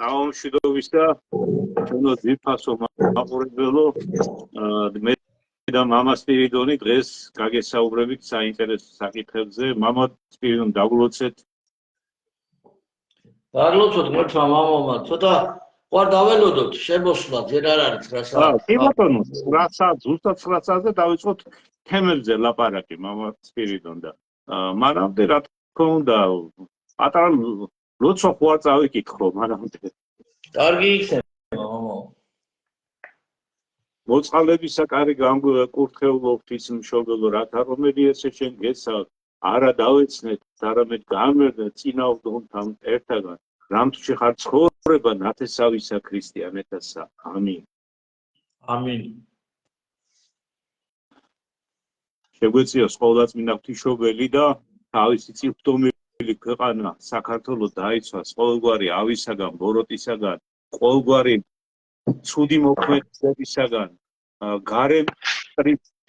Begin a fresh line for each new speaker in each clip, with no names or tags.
საომშვიდობისა ჩვენო ძვირფასო მაყურებელო მე და მამა სპირიდონი დღეს გაგესაუბრებით საინტერესო საკითხებზე. მამა სპირიდონ დაგლოცეთ.
დაგლოცოთ მოთხრა მამამა ცოტა ყوار დაველოდოთ შემოსვლა ჯერ არ არის 9 საათი.
კი ბატონო 9 საათი ზუსტად 9 საათზე დავიწყოთ თემებზე ლაპარაკი მამა სპირიდონ და მანამდე რა თქმა უნდა პატარა ლოცვა ხო არ წავიკითხო მანამდე.
კარგი იქნება მამა.
მოწყალებისა კარი გამკურთხეულობთ ის მშობელო რათა რომელი ესე შენ გესალ არა დავეცნეთ არამედ გამერდეთ წინააღმდეგ ერთაგან რამთში ხარ ცხოვრება ნათესავისა ქრისტიანეთასა. ამინ.
ამინ.
შეგვეციოს ყოვლადწმინდა ღვთისმშობელი და თავისი წირთომილი ქვეყანა საქართველოს დაიცვას ყოველგვარი ავისაგან, ბოროტისაგან, ყოველგვარი ცუდი მოქმედებისაგან, გარემ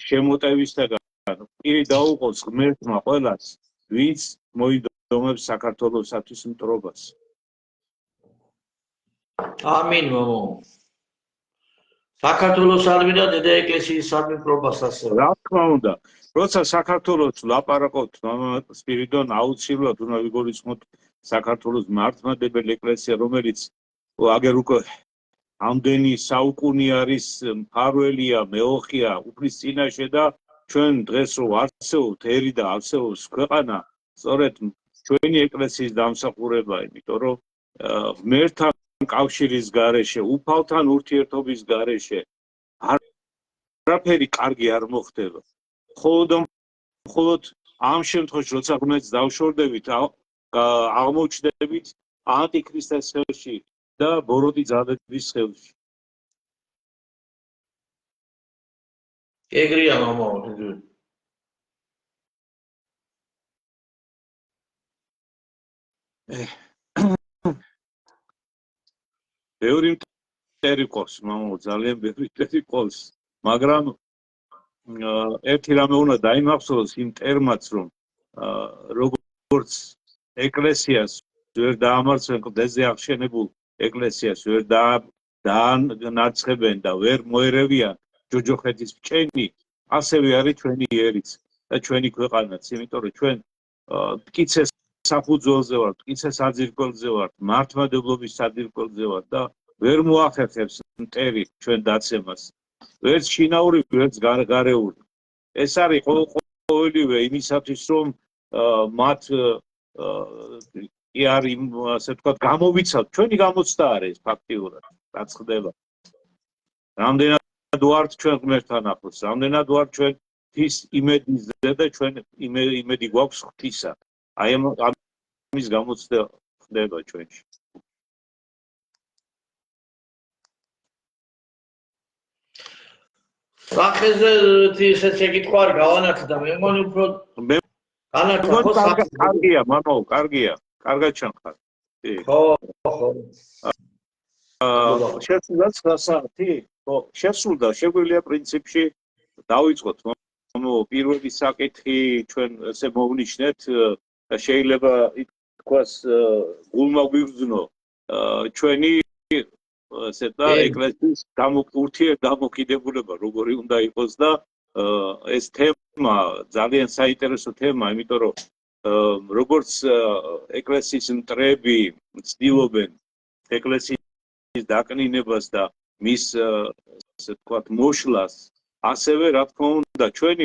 შემოტევისაგან, პირი დაუყოს ღმერთმა ყველას, ვინც მოიდომებს საქართველოსათვის მტრობას.
ამინ მამო. საქართველოსალმი და დედა ეკლესიისალმი მტრობას ასევე.
რა თქმა უნდა, როცა საქართველოს ლაპარაკობთ მამა სპირიდონ აუცილებლად უნდა ვიგულისხმოთ საქართველოს მართლმადიდებელი ეკლესია, რომელიც აგერ უკვე ამდენი საუკუნე არის მფარველია, მეოხია უფლის წინაშე და ჩვენ დღეს რო არსებობთ ერი და არსებობს ქვეყანა, სწორედ ჩვენი ეკლესიის დამსახურება, იმიტომ რომ ღმერთთან კავშირის გარეშე, უფალთან ურთიერთობის გარეშე არაფერი კარგი არ მოხდება. მხოლოდ ამ შემთხვევაში, როცა ღმერთს დავშორდებით, აღმოჩნდებით ანტიქრისტეს ხელში და ბოროტი ძალების ხელში.
ეგრეა მამა.
ბევრი მტერი ყავს, მამა, ძალიან ბევრი მტერი ყავს, მაგრამ ერთი რამე უნდა დაიმახსოვროს იმ მტერმაც, რომ როგორც ეკლესიას ვერ დაამარცხენ კლდეზე აღშენებულ ეკლესიას ვერ დაანაცხებენ და ვერ მოერევიან ჯოჯოხეთის ბჭენი, ასევე არის ჩვენი ერიც და ჩვენი ქვეყანაც, იმიტომ რომ ჩვენ მტკიცე საფუძველზე ვართ, მტკიცე საძირკველზე ვართ, მართლმადიდებლობის საძირკველზე ვართ და ვერ მოახერხებს მტერი ჩვენ დაცემას. ვერც შინაური, ვერც გარეული. ეს არის ყოველივე იმისათვის, რომ მათ კი არ ასე ვთქვათ, გამოვიცავთ. ჩვენი გამოცდა არის ფაქტიურად, რაც ხდება. რამდენად ვართ ჩვენ ღმერთთან ახლოს, რამდენად ვართ ჩვენ ღვთის იმედიზე და ჩვენ იმედი გვაქვს ღვთისა. აი ამის გამოცდა ხდება ჩვენში.
სახეზე ისეთ შეკითხვა არ გავანართდა, მე მგონი უფრო
კარგია, მამაო, კარგია. კარგად ჩანხარ.
ხო, ხო.
შესულდა 9 საათი? ხო, შესულდა, შეგვიძლია პრინციპში დავიწყოთ. პირველი საკითხი ჩვენ ესე მოვნიშნეთ და შეიძლება ითქვას გულმა გვიგრძნო ჩვენი ესე და ეკლესიის დამოკიდებულება როგორი უნდა იყოს და ეს თემა ძალიან საინტერესო თემა, იმიტომ რომ როგორც ეკლესიის მტრები ცდილობენ ეკლესიის დაკნინებას და მის ესე ვთქვათ მოშლას, ასევე რა თქმა უნდა ჩვენ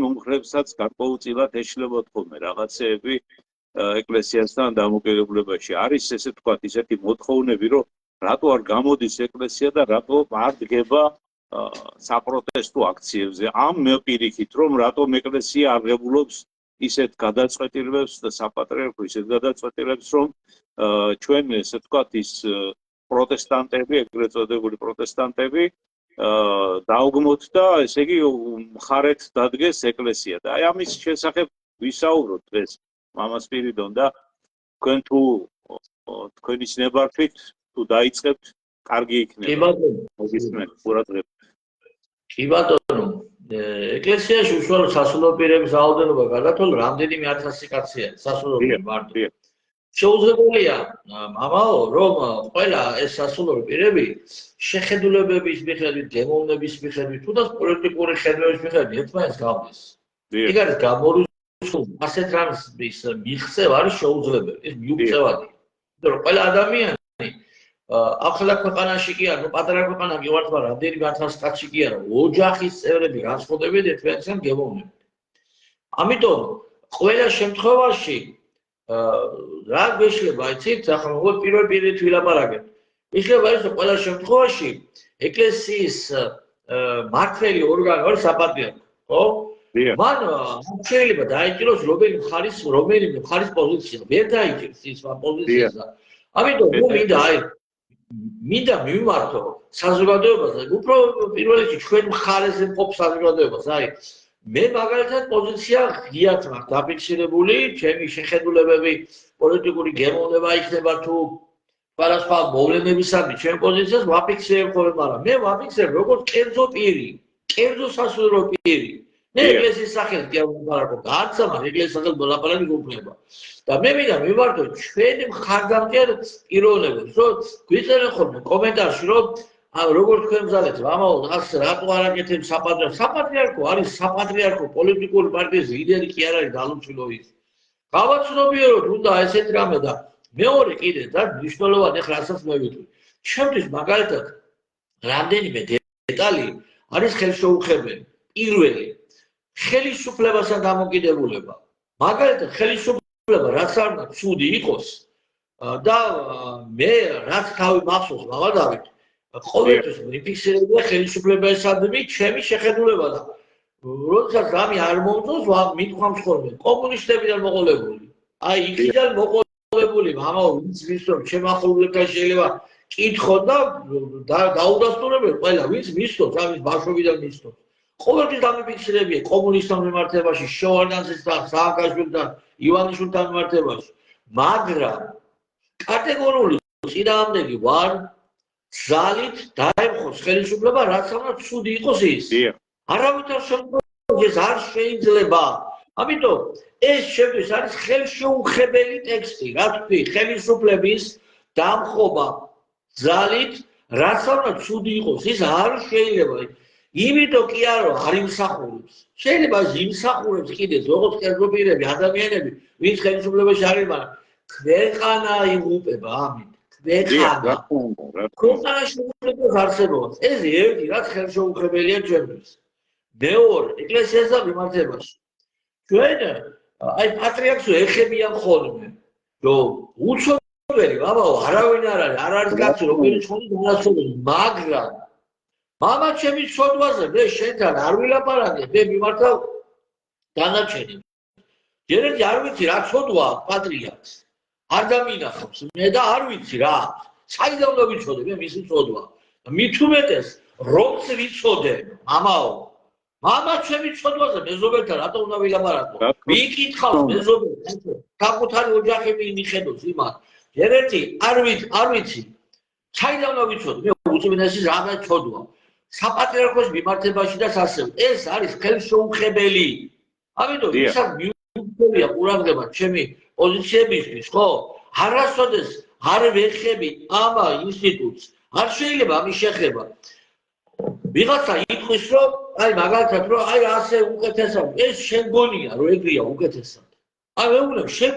მომხრეებსაც გარკვეულწილად ეშლებათ ხოლმე რაღაცეები ეკლესიასთან დამოკიდებულებაში. არის ესე ვთქვათ ისეთი მოთხოვნები, რომ რატო არ გამოდის ეკლესია და რატო არ დგება საპროტესტო აქციებზე. ამ მოპირიქით, რომ რატომ ეკლესია აღებულობს ისეთ გადაწყვეტილებებს და საპატრიარქო ისეთ გადაწყვეტილებებს, რომ ჩვენ ესე ვთქვათ ის პროტესტანტები, ეგრეთ წოდებული პროტესტანტები დაუგმოთ და ესე იგი მხარეთ დადგეს ეკლესია. და აი ამის შესახებ ვისაუბროთ დღეს მამა სპირიდონ და თქვენ თუ თქვენის ნებართვით თუ დაიწყებთ, კარგი იქნება.
კი ბატონო.
მოგისმენთ ყურადღებით.
კი ბატონო. ეკლესიაში უშუალო სასულიერო პირების რაოდენობა გარდაცვალ რამდენიმე ათასი კაცია სასულიერო მარტო. შეუძლებელია ამაო რომ ყველა ეს სასულიერო პირები შეხედულებების მიხედვით, გემოვნების მიხედვით, თუნდაც პოლიტიკური ხედვების მიხედვით ერთმანეთს გავლის. იქ არის გამორიცხული ასეთ რამის მიღწევა არის შეუძლებელი, ეს მიუღწევადია. იმიტომ რომ ყველა ადამიანი ახლა ქვეყანაში კი არა, პატარა ქვეყანა კი ვართ, მაგრამ რამდენი განთავს კაცი კი არა, ოჯახის წევრები განსხვავდებიან ერთმანეთთან გემოვნებით. ამიტომ ყველა შემთხვევაში რა გვეშლება, იცით, ახლა მოკლედ პირველ პირით ვილაპარაკებ. იშლება ის რომ ყველა შემთხვევაში ეკლესიის მართველი ორგანო არის საპატრიარქო, ხო? მან შეიძლება დაიჭიროს რომელი მხარის პოზიცია, ვერ დაიჭირს ის პოზიციას. ამიტომ მინდა მივმართო საზოგადოებაზე, უფრო პირველ რიგში ჩვენ მხარეზე მყოფ საზოგადოებას, მე მაგალითად პოზიცია ღიად მაქვს დაფიქსირებული, ჩემი შეხედულებები, პოლიტიკური გემოვნება იქნება თუ სხვადასხვა მოვლენებისადმი, ჩემ პოზიციას ვაფიქსირებ ხოლმე, მაგრამ მე ვაფიქსირებ როგორც კერძო პირი, კერძო სასულიერო პირი. მე ეკლესიის სახელით კი არ ვილაპარაკობ, არცა მაგ ეკლესიის სახელით ვილაპარაკი გუფლება. და მე მინდა მივმართო ჩვენი მხარდამჭერ პიროვნებებს, რომ გვიწერენ ხოლმე კომენტარში, რომ როგორ თქვენ მზადეთ, ამაო, ასე რატო არ აკეთებ საპატრიარქო? საპატრიარქო არის საპატრიარქო პოლიტიკური პარტიის ლიდერი კი არ არის დალუჩილო ის. გავაცნობიეროთ უნდა ესეთი რამე და მეორე კიდე და მნიშვნელოვანი ახლა რასაც მე ვიტყვი. ჩემთვის მაგალითად რამდენიმე დეტალი არის ხელშეუხებელი. პირველი ხელისუფლებასთან დამოკიდებულება. მაგალითად ხელისუფლება რაც არ უნდა ცუდი იყოს და მე რაც თავი მახსოვს მამადავით ყოველთვის ვიფიქსირებია ხელისუფლებასადმი ჩემი შეხედულება და როდესაც რამე არ მომწონს მithქვამს ხოლმე კომუნისტებიდან მოყოლებული. აი იქიდან მოყოლებული მამაო ვინც ვის რომ შემახულებთან შეიძლება კითხოთ და დაუდასტურებენ ყველა ვინც მისწოს ამის ბავშვობიდან მისწოს. ყოველთვის დამიფიქსირებია კომუნისტთა მიმართებაში, შევარდანძისთან, სააკაშვილთან, ივანიშვილთან მიმართებაში. მაგრამ კატეგორიული წინააღმდეგი ვარ ძალით დაემხოს ხელისუფლება, რაც უნდა ცუდი იყოს ის. არავითარ შემთხვევაში ეს არ შეიძლება. ამიტომ ეს შეგვიძლია არის ხელშეუხებელი ტექსტი, რა თქვი, ხელისუფლების დამხობა ძალით, რაც უნდა ცუდი იყოს, ის არ შეიძლება. იმიტომ კი არა არ იმსახურებს. შეიძლება იმსახურებს კიდეც როგორც კერძო პირები, ადამიანები, ვინც ხელისუფლებაში არის, მაგრამ ქვეყანა იღუპება ამით. ქვეყანაში იღუპება არსებობს. ეს ერთი რაც ხელშეუხებელია ჩვენთვის. მეორე ეკლესიას და მიმართებაში. ჩვენ აი პატრიარქს ეხებიან ხოლმე, რომ უცნობელი ბაბაო არავინ არ არის კაცი რომელიც ხონი განასწორებს, მაგრამ მამა ჩემი ცოდვაზე მე შენთან არ ვილაპარაკე, მე მიმართავ დანარჩენებს. ჯერ ერთი არ ვიცი რა ცოდვა პატრიარქს. არ დამინახავს მე და არ ვიცი რა. საიდან უნდა ვიცოდე მე მისი ცოდვა. მით უმეტეს რომც ვიცოდე, მამაო. მამა ჩემი ცოდვაზე მეზობელთან რატო უნდა ვილაპარაკო? მიკითხავს მეზობელს, საკუთარი ოჯახი მიხედოს იმას. ჯერ ერთი არ ვიცი. საიდან უნდა ვიცოდე მე უწმინდესის რამე ცოდვა. საპატრიარქოს მიმართებაში და ასევე ეს არის ხელშეუხებელი. ამიტომ ისაც მიუღებია ყურადღება ჩემი პოზიციებისთვის, ხო? არასოდეს არ ვეხები ამ ინსტიტუტს. არ შეიძლება ამის შეხება. ვიღაცა იტყვის, რომ აი მაგალითად, რომ აი ასე უკეთესად, ეს შენ გონია, რომ ეგრეა უკეთესად. აი მე ვუყურებ, შენ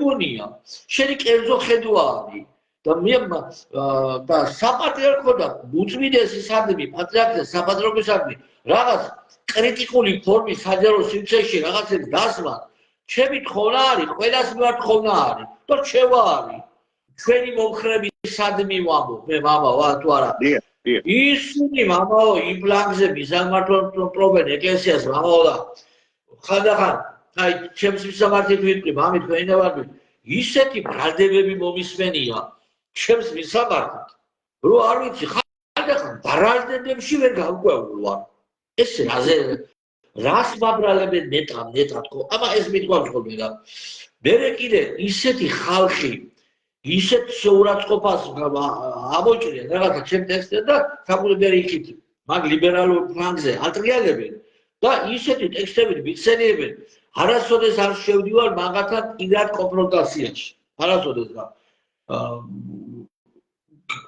გონია, შენი კერძო ხედვა არის. და საპატრიარქო და უწმიდესისადმი პატრიარქის საპატრიარქოსადმი რაღაც კრიტიკული ფორმის საჯარო სივრცეში რაღაცებს დასმა ჩემი თხოვნა არის, ყველას მიმართ თხოვნა არის და რჩევა არის. ჩვენი მომხრებისადმი ვამბობ, მე მამა ვარ თუ არა. ისინი მამაო იმ პლანზე მიზანმართავენ ეკლესიას მამაო და ხანდახან აი ჩემს მისამართით ვიტყვი, მამით ვენავარდი, ისეთი ბრალდებები მომისმენია ჩემს მისამართით, რომ არ ვიცი, ხანდახან ბრალდებებში ვერ გავკვეულ ვარ. ეს რას მაბრალებენ ნეტად ხო? აბა ეს მithქვამს ხოლმე რა. მერე კიდე ისეთი ხალხი ისეთ შეურაცხყოფას ამოჭრიან რაღაცა ჩემ ტექსტზე და საკუთარი იქით მაგ ლიბერალურ ფლანგზე ატრიალებენ და ისეთი ტექსტებით მიხსენიებენ, არასოდეს არ შევდივარ მაგათთან კიდევ კონფრონტაციაში. არასოდეს და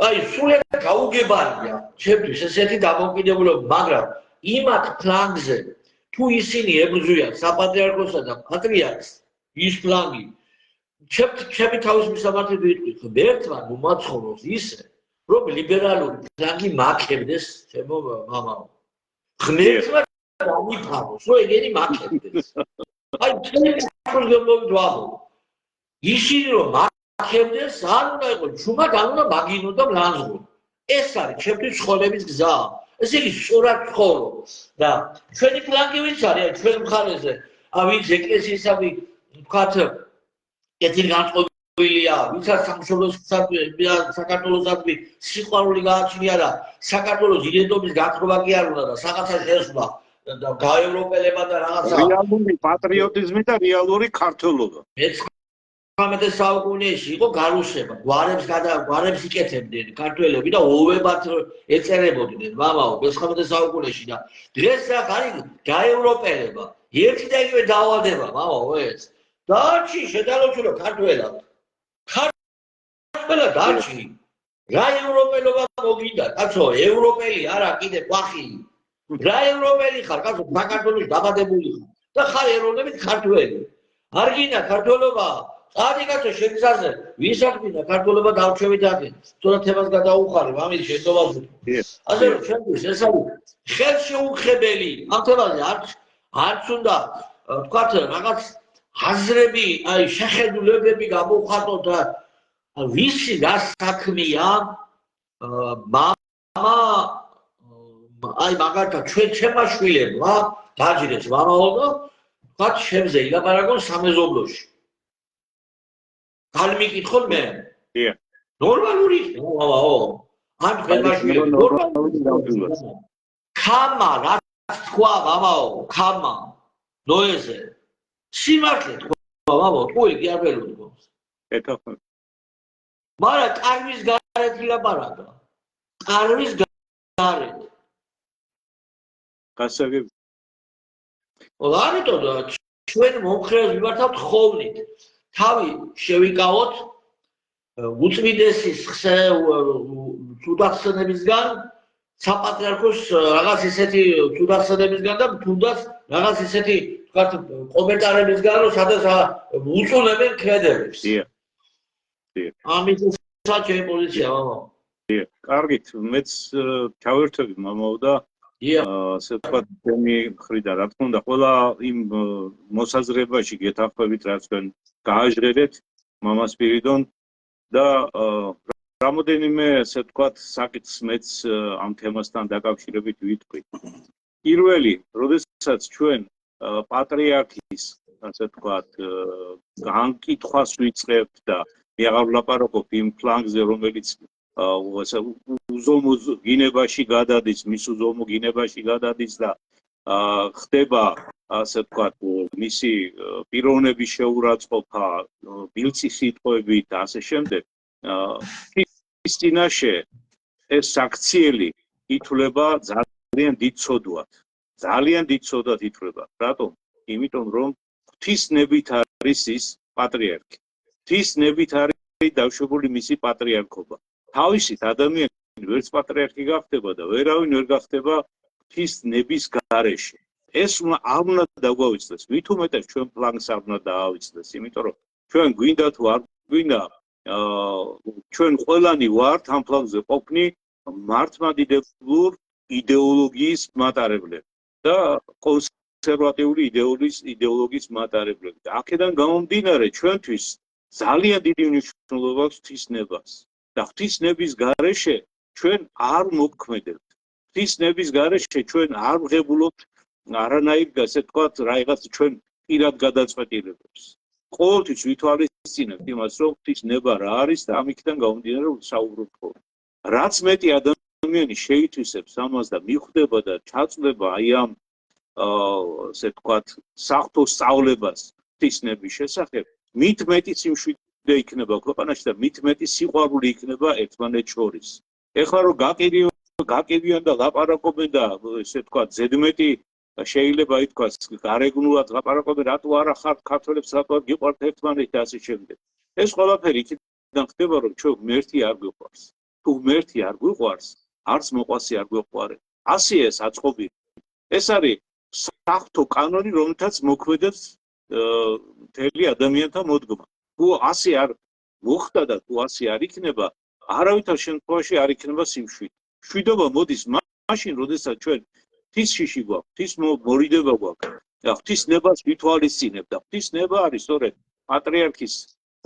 აი სულ გაუგებარია ჩემთვის ესეთი დამოკიდებულება მაგრამ იმათ ფლანგზე თუ ისინი ებრძვიან საპატრიარქოსა და პატრიარქს ის ფლანგი ჩემი თავის მისამართი ვიტყვი ღმერთმა მომაცხონოს ისე რომ ლიბერალური ფლანგი მაქებდეს ჩემო მამაო ღმერთმა დამიფაროს რომ ეგენი მაქებდეს აი ჩემი პრობლემები ვამბობ ისინი რომ მაქებდეს არ უნდა იყოს ჩუმად არ უნდა მაგინო და მლანძღო ეს არის ჩემთვის ცხოვრების გზა ესე იგი სწორად ცხოვრო და ჩვენი ფლანგი ვინც არის ჩვენ მხარეზე ვინც ეკლესიისავი ვთქვათ კეთილგანწყობილია ვისაც საქართველოსადმი სიყვარული გააჩნია და საქართველოს იდენტობის გათხრობა კი არ უნდა და რაღაცა შესვლა და გაევროპელება და რაღაცა
რეალური პატრიოტიზმი და რეალური ქართველობა
19 საუკუნეში იყო გარუსება გვარებს იკეთებდნენ ქართველები და ოვებად ეწერებოდნენ მამაო 19 საუკუნეში და დღეს რა არის გაევროპელება ერთი და იგივე დაავადება მამაო ეს დაჩი შედალოჩურო ქართველად დაჩი რა ევროპელობა მოგიდა კაცო ევროპელი არა კიდე ყვახი რა ევროპელი ხარ კაცო საქართველოს დაბადებული ხარ და ხარ ეროვნებით ქართველი არ გინდა ქართველობა წადი კაცო შეგზაზე ვისაკბინა ქართველობა დავჩევით აქ თორე თემას გადაუხარე მამის შენდობაზე ასე რომ ჩემთვის ეს არის ხელშეუხებელი ამ თემაზე არც უნდა ვთქვათ რაღაც აზრები აი შეხედულებები გამოვხატოთ და ვისი რა საქმეა მამა აი მაგალითად ჩვენ ჩემმა შვილებმა დაჯერეს მამაო და ვთქვათ შემზე ილაპარაკონ სამეზობლოში არ მიკითხონ მე ნორმალური მამაო ან ჩვენმა შვილებმა ნორმალური ხამა რა თქვა მამაო ხამა ნოეზე სიმართლე თქვა მამაო თქვი კი არ ველოდო
ეთახმებ
მაგრამ კარვის გარეთ ილაპარაკა კარვის გარეთ
გასაგებ
ამიტომ ჩვენ მომხრეებს ვიმართავთ ხოვნით თავი შევიკავოთ უწმიდესის თუდახსენებისგან საპატრიარქოს რაღაც ისეთი თუდახსენებისგან და თუნდაც რაღაც ისეთი ვთქვათ კომენტარებისგან რომ სადაც უწუნებენ ქმედებს ამიტომ საჭირო პოზიცია მამა
კარგით მეც ჩავერთვები მამაო და ასე ვთქვათ ჩემი მხრიდან რა თქმა უნდა ყველა იმ მოსაზრებაში გეთანხმებით რაც თქვენ გააჟღერეთ მამას პირიდან და რამოდენიმე ასე ვთქვათ საკითხს მეც ამ თემასთან დაკავშირებით ვიტყვი. პირველი, როდესაც ჩვენ პატრიარქის ასე ვთქვათ განკითხვას ვიწყებთ და მე აღარ ვლაპარაკობ იმ ფლანგზე რომელიც უზომო გინებაში გადადის, მის უზომო გინებაში გადადის და ხდება ასე ვთქვათ მისი პიროვნების შეურაცხყოფა, ბილწი სიტყვებით და ასე შემდეგ. ის წინაშე ეს საქციელი ითვლება ძალიან დიდ ცოდვად. ძალიან დიდ ცოდვად ითვლება. რატომ? იმიტომ რომ ღვთისნებით არის ის პატრიარქი. ღვთისნებით არის დავშვებული მისი პატრიარქობა. თავისით ადამიანი ვერც პატრიარქი გახდება და ვერავინ ვერ გახდება ღვთისნების გარეშე. ეს არ უნდა დაგვავიწყდეს. მით უმეტეს ჩვენ ფლანგს არ უნდა დაავიწყდეს, იმიტომ რომ ჩვენ გვინდა თუ არ გვინდა ჩვენ ყველანი ვართ ამ ფლანგზე ყოფნი მართლმადიდებლურ იდეოლოგიის მატარებლები და კონსერვატიული იდეოლოგიის მატარებლები. აქედან გამომდინარე ჩვენთვის ძალიან დიდი მნიშვნელობა აქვს ღვთისნებას და ღვთისნების გარეშე ჩვენ არ მოგქმედებთ. ღვთისნების გარეშე ჩვენ არ ვღებულობთ არანაირ ასე ვთქვათ რაღაც ჩვენ პირად გადაწყვეტილებებს. ყოველთვის ვითვალისწინებთ იმას, რომ ღვთისნება რა არის და ამითიდან გამომდინარე საუბრობთ ხოლმე. რაც მეტი ადამიანი შეითვისებს ამას და მიხვდება და ჩაწვდება აი ამ ასე ვთქვათ საღვთო სწავლებას ღვთისნების შესახებ, მით მეტი სიმშვიდე იქნება ქვეყანაში და მით მეტი სიყვარული იქნება ერთმანეთს შორის. ეხლა რომ გაკიდიან და ლაპარაკობენ და ესე ვთქვათ ზედმეტი შეიძლება ითქვას გარეგნულად ლაპარაკობენ რატო არა ხართ ქართველებს რატო გიყვართ ერთმანეთი და ასე შემდეგ. ეს ყველაფერი იქიდან ხდება, რომ ჩვენ ღმერთი არ გვიყვარს. თუ ღმერთი არ გვიყვარს, არც მოყვასი არ გვიყვარე. ასე ეს აწყობი. ეს არის საღვთო კანონი, რომელთაც მოქმედებს მთელი ადამიანთა მოდგმა. თუ ასე არ მოხდა და თუ ასე არ იქნება, არავითარ შემთხვევაში არ იქნება სიმშვიდე. მშვიდობა მოდის მაშინ, როდესაც ჩვენ ღვთის შიში გვაქვს, ღვთის მორიდება გვაქვს, ღვთის ნებას ვითვალისწინებ და ღვთის ნება არის სწორედ პატრიარქის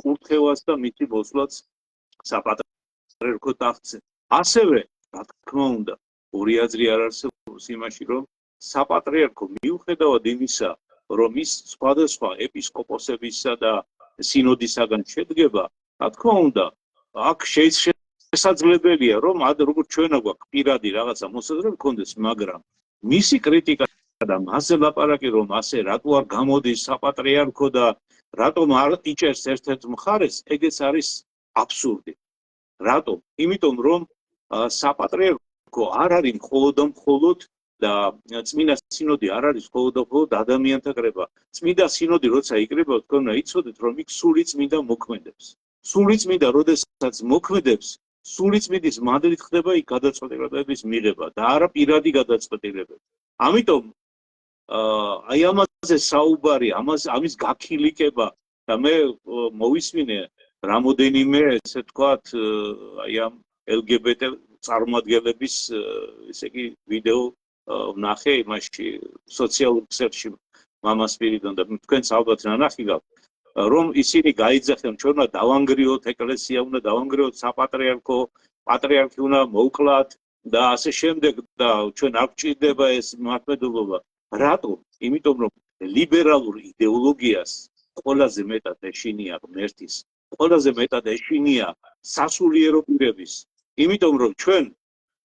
კურთხევას და მისი მოსვლაც საპატრიარქო ტახტზე. ასევე, რა თქმა უნდა, ორი აზრი არ არსებობს იმაში, რომ საპატრიარქო მიუხედავად იმისა, რომ ის სხვადასხვა ეპისკოპოსებისა და სინოდისაგან შედგება, რა თქმა უნდა, აქ შესაძლებელია, რომ როგორც ჩვენა გვაქვს პირადი რაღაცა მოსაზრება გქონდეს, მაგრამ მისი კრიტიკა და მასზე ლაპარაკი, რომ ასე რატო არ გამოდის საპატრიარქო და რატომ არ იჭერს ერთ-ერთ მხარეს, ეგეც არის აბსურდი. რატომ? იმიტომ რომ საპატრიარქო არ არის მხოლოდ და წმინდა სინოდი არ არის მხოლოდ ადამიანთა კრება. წმინდა სინოდი როცა იკრება, თქვენ უნდა იცოდეთ, რომ იქ სული წმინდა მოქმედებს. სული წმინდა როდესაც მოქმედებს, სული წმინდის მანდრით ხდება იქ გადაწყვეტილებების მიღება და არა პირადი გადაწყვეტილებები. ამიტომ აი ამაზე საუბარი, ამის გაქილიკება და მე მოვისმინე რამოდენიმე ესე ვთქვათ, აი ამ LGBT წარმომადგენლების ესე იგი ვიდეო ვნახე იმაში სოციალურ ქსელში მამას პირიდან და თქვენც ალბათ ნანახი გაქვთ, რომ ისინი გაიძახენ, ჩვენ უნდა დავანგრიოთ ეკლესია, უნდა დავანგრიოთ საპატრიარქო, პატრიარქი უნდა მოვკლათ და ასე შემდეგ და ჩვენ არ გვჭირდება ეს მართლმადიდებლობა. რატომ? იმიტომ რომ ლიბერალურ იდეოლოგიას ყველაზე მეტად ეშინია ღმერთის, ყველაზე მეტად ეშინია სასულიერო პირების. იმიტომ რომ ჩვენ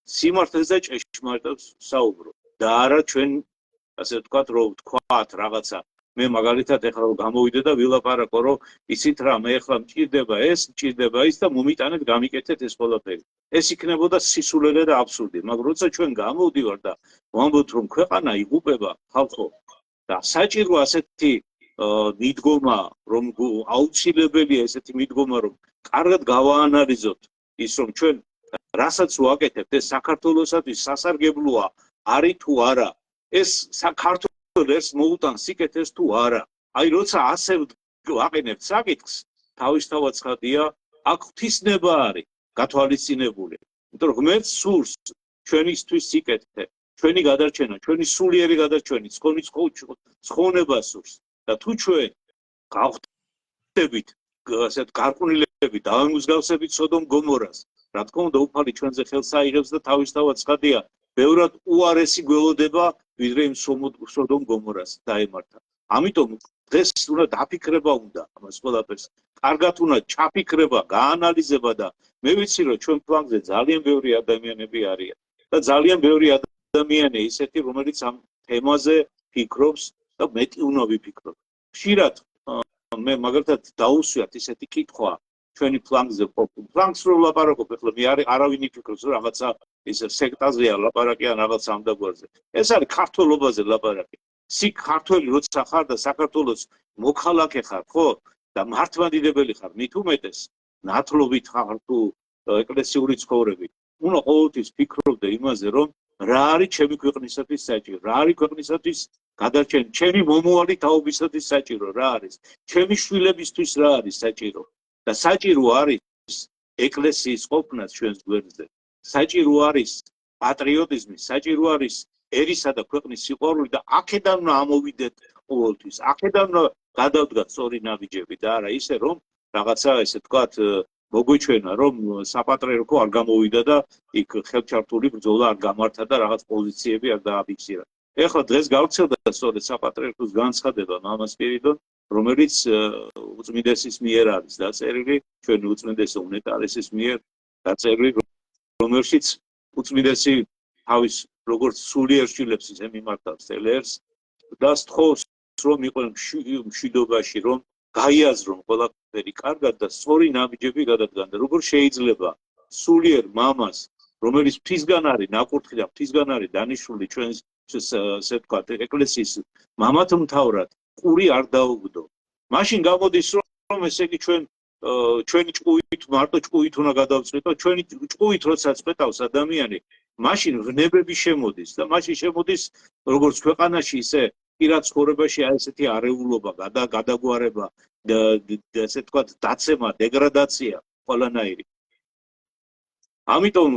სიმართლეს და ჭეშმარიტებს საუბრობ და არა ჩვენ ასე ვთქვათ, რომ ვთქვათ რაღაცა. მე მაგალითად ეხლა რომ გამოვიდე და ვილაპარაკო, რომ ისიც რა მე ეხლა მჭირდება ეს, მჭირდება ის და მომიტანეთ, გამიკეთეთ ეს ყველაფერი. ეს იქნებოდა სისულელე და აბსურდი, მაგრამ როცა ჩვენ გამოვდივარ და ვამბობთ, რომ ქვეყანა იღუპება, ხალხო და საჭირო ასეთი მიდგომა, რომ აუცილებელია ესეთი მიდგომა, რომ კარგად გავაანალიზოთ ის, რომ ჩვენ რასაც ვაკეთებთ, ეს საქართველოსათვის სასარგებლოა, არის თუ არა, ეს საქართველოს მოუტანს სიკეთეს თუ არა. აი როცა ასე ვაყენებთ საკითხს, თავისთავად ცხადია, აქ ღვთისნება არის გათვალისწინებული. იმიტომ რომ ღმერთს სურს ჩვენისთვის სიკეთე, ჩვენი გადარჩენა, ჩვენი სულიერი გადარჩენი, ცხონება სურს. და თუ ჩვენ გავხდებით ასეთ გარყვნილები, დავამსგავსებით სოდომ გომორას, რა თქმა უნდა, უფალი ჩვენზე ხელს აიღებს და თავისთავად ცხადია, ბევრად უარესი გველოდება, ვიდრე იმ სოდომ გომორას დაემართა. ამიტომ დღეს უნდა დაფიქრება უნდა ამას ყველაფერს. კარგად უნდა ჩაფიქრება, გაანალიზება და მე ვიცი, რომ ჩვენ ფლანგზე ძალიან ბევრი ადამიანები არიან და ძალიან ბევრი ადამიანი ისეთი, რომელიც ამ თემაზე ფიქრობს და მეტი უნდა ვიფიქროთ. ხშირად მე მაგალითად დაუსვიათ ისეთი კითხვა ჩვენი ფლანგზე, ფლანგს რო ვლაპარაკობ, ეხლა მე არავინ იფიქროს, რომ რაღაცა ის სექტაზეა ლაპარაკი ან რაღაც ამდაგვარზე. ეს არის ქართულობაზე ლაპარაკი. სიკ ქართველი როცა ხარ და საქართველოს მოქალაქე ხარ, ხო? და მართლმადიდებელი ხარ, მით უმეტეს ნათლობით ხარ თუ ეკლესიური ცხოვრებით. უნდა ყოველთვის ფიქრობდე იმაზე, რომ რა არის ჩემი ქვეყნისათვის საჭირო, რა არის ქვეყნისათვის გადარჩენი, ჩემი მომავალი თაობისათვის საჭირო, რა არის, ჩემი შვილებისთვის რა არის საჭირო და საჭირო არის ეკლესიის ყოფნა ჩვენს გვერდზე, საჭირო არის პატრიოტიზმი, საჭირო არის ერისა და ქვეყნის სიყვარული და აქედან უნდა ამოვიდეთ ყოველთვის, აქედან უნდა გადავდგათ სწორი ნაბიჯები და არა ისე რომ რაღაცა ესე ვთქვათ მოგვიჩვენა რომ საპატრიარქო არ გამოვიდა და იქ ხელჩართული ბრძოლა არ გამართა და რაღაც პოზიციები არ დააფიქსირა. ეხლა დღეს გავრცელდა სწორედ საპატრიარქოს განცხადება მამას პირიდან, რომელიც უწმიდესის მიერ არის დაწერილი, ჩვენი უწმიდესი უნეტარესის მიერ დაწერილი, რომელშიც უწმიდესი თავის როგორც სულიერ შვილებს ისე მიმართავს ელერს და სთხოვს რომ იყვნენ მშვიდობაში, რომ გაიაზრონ ყველაფერი კარგად და სწორი ნაბიჯები გადადგან და როგორ შეიძლება სულიერ მამას, რომელიც ღვთისგან არის ნაკურთხი და ღვთისგან არის დანიშნული ჩვენს ასე ვთქვათ ეკლესიის მამათმთავრად, ყური არ დაუგდო. მაშინ გამოდის რომ ესე იგი ჩვენ ჩვენი ჭკუით მარტო ჭკუით უნდა გადავწყვეტო ჩვენი ჭკუით როცა წყვეტავს ადამიანი მაშინ ვნებები შემოდის და მაშინ შემოდის როგორც ქვეყანაში ისე პირად ცხოვრებაში აი ესეთი არეულობა გადაგვარება და ესე თქვა დაცემა დეგრადაცია ყველანაირი ამიტომ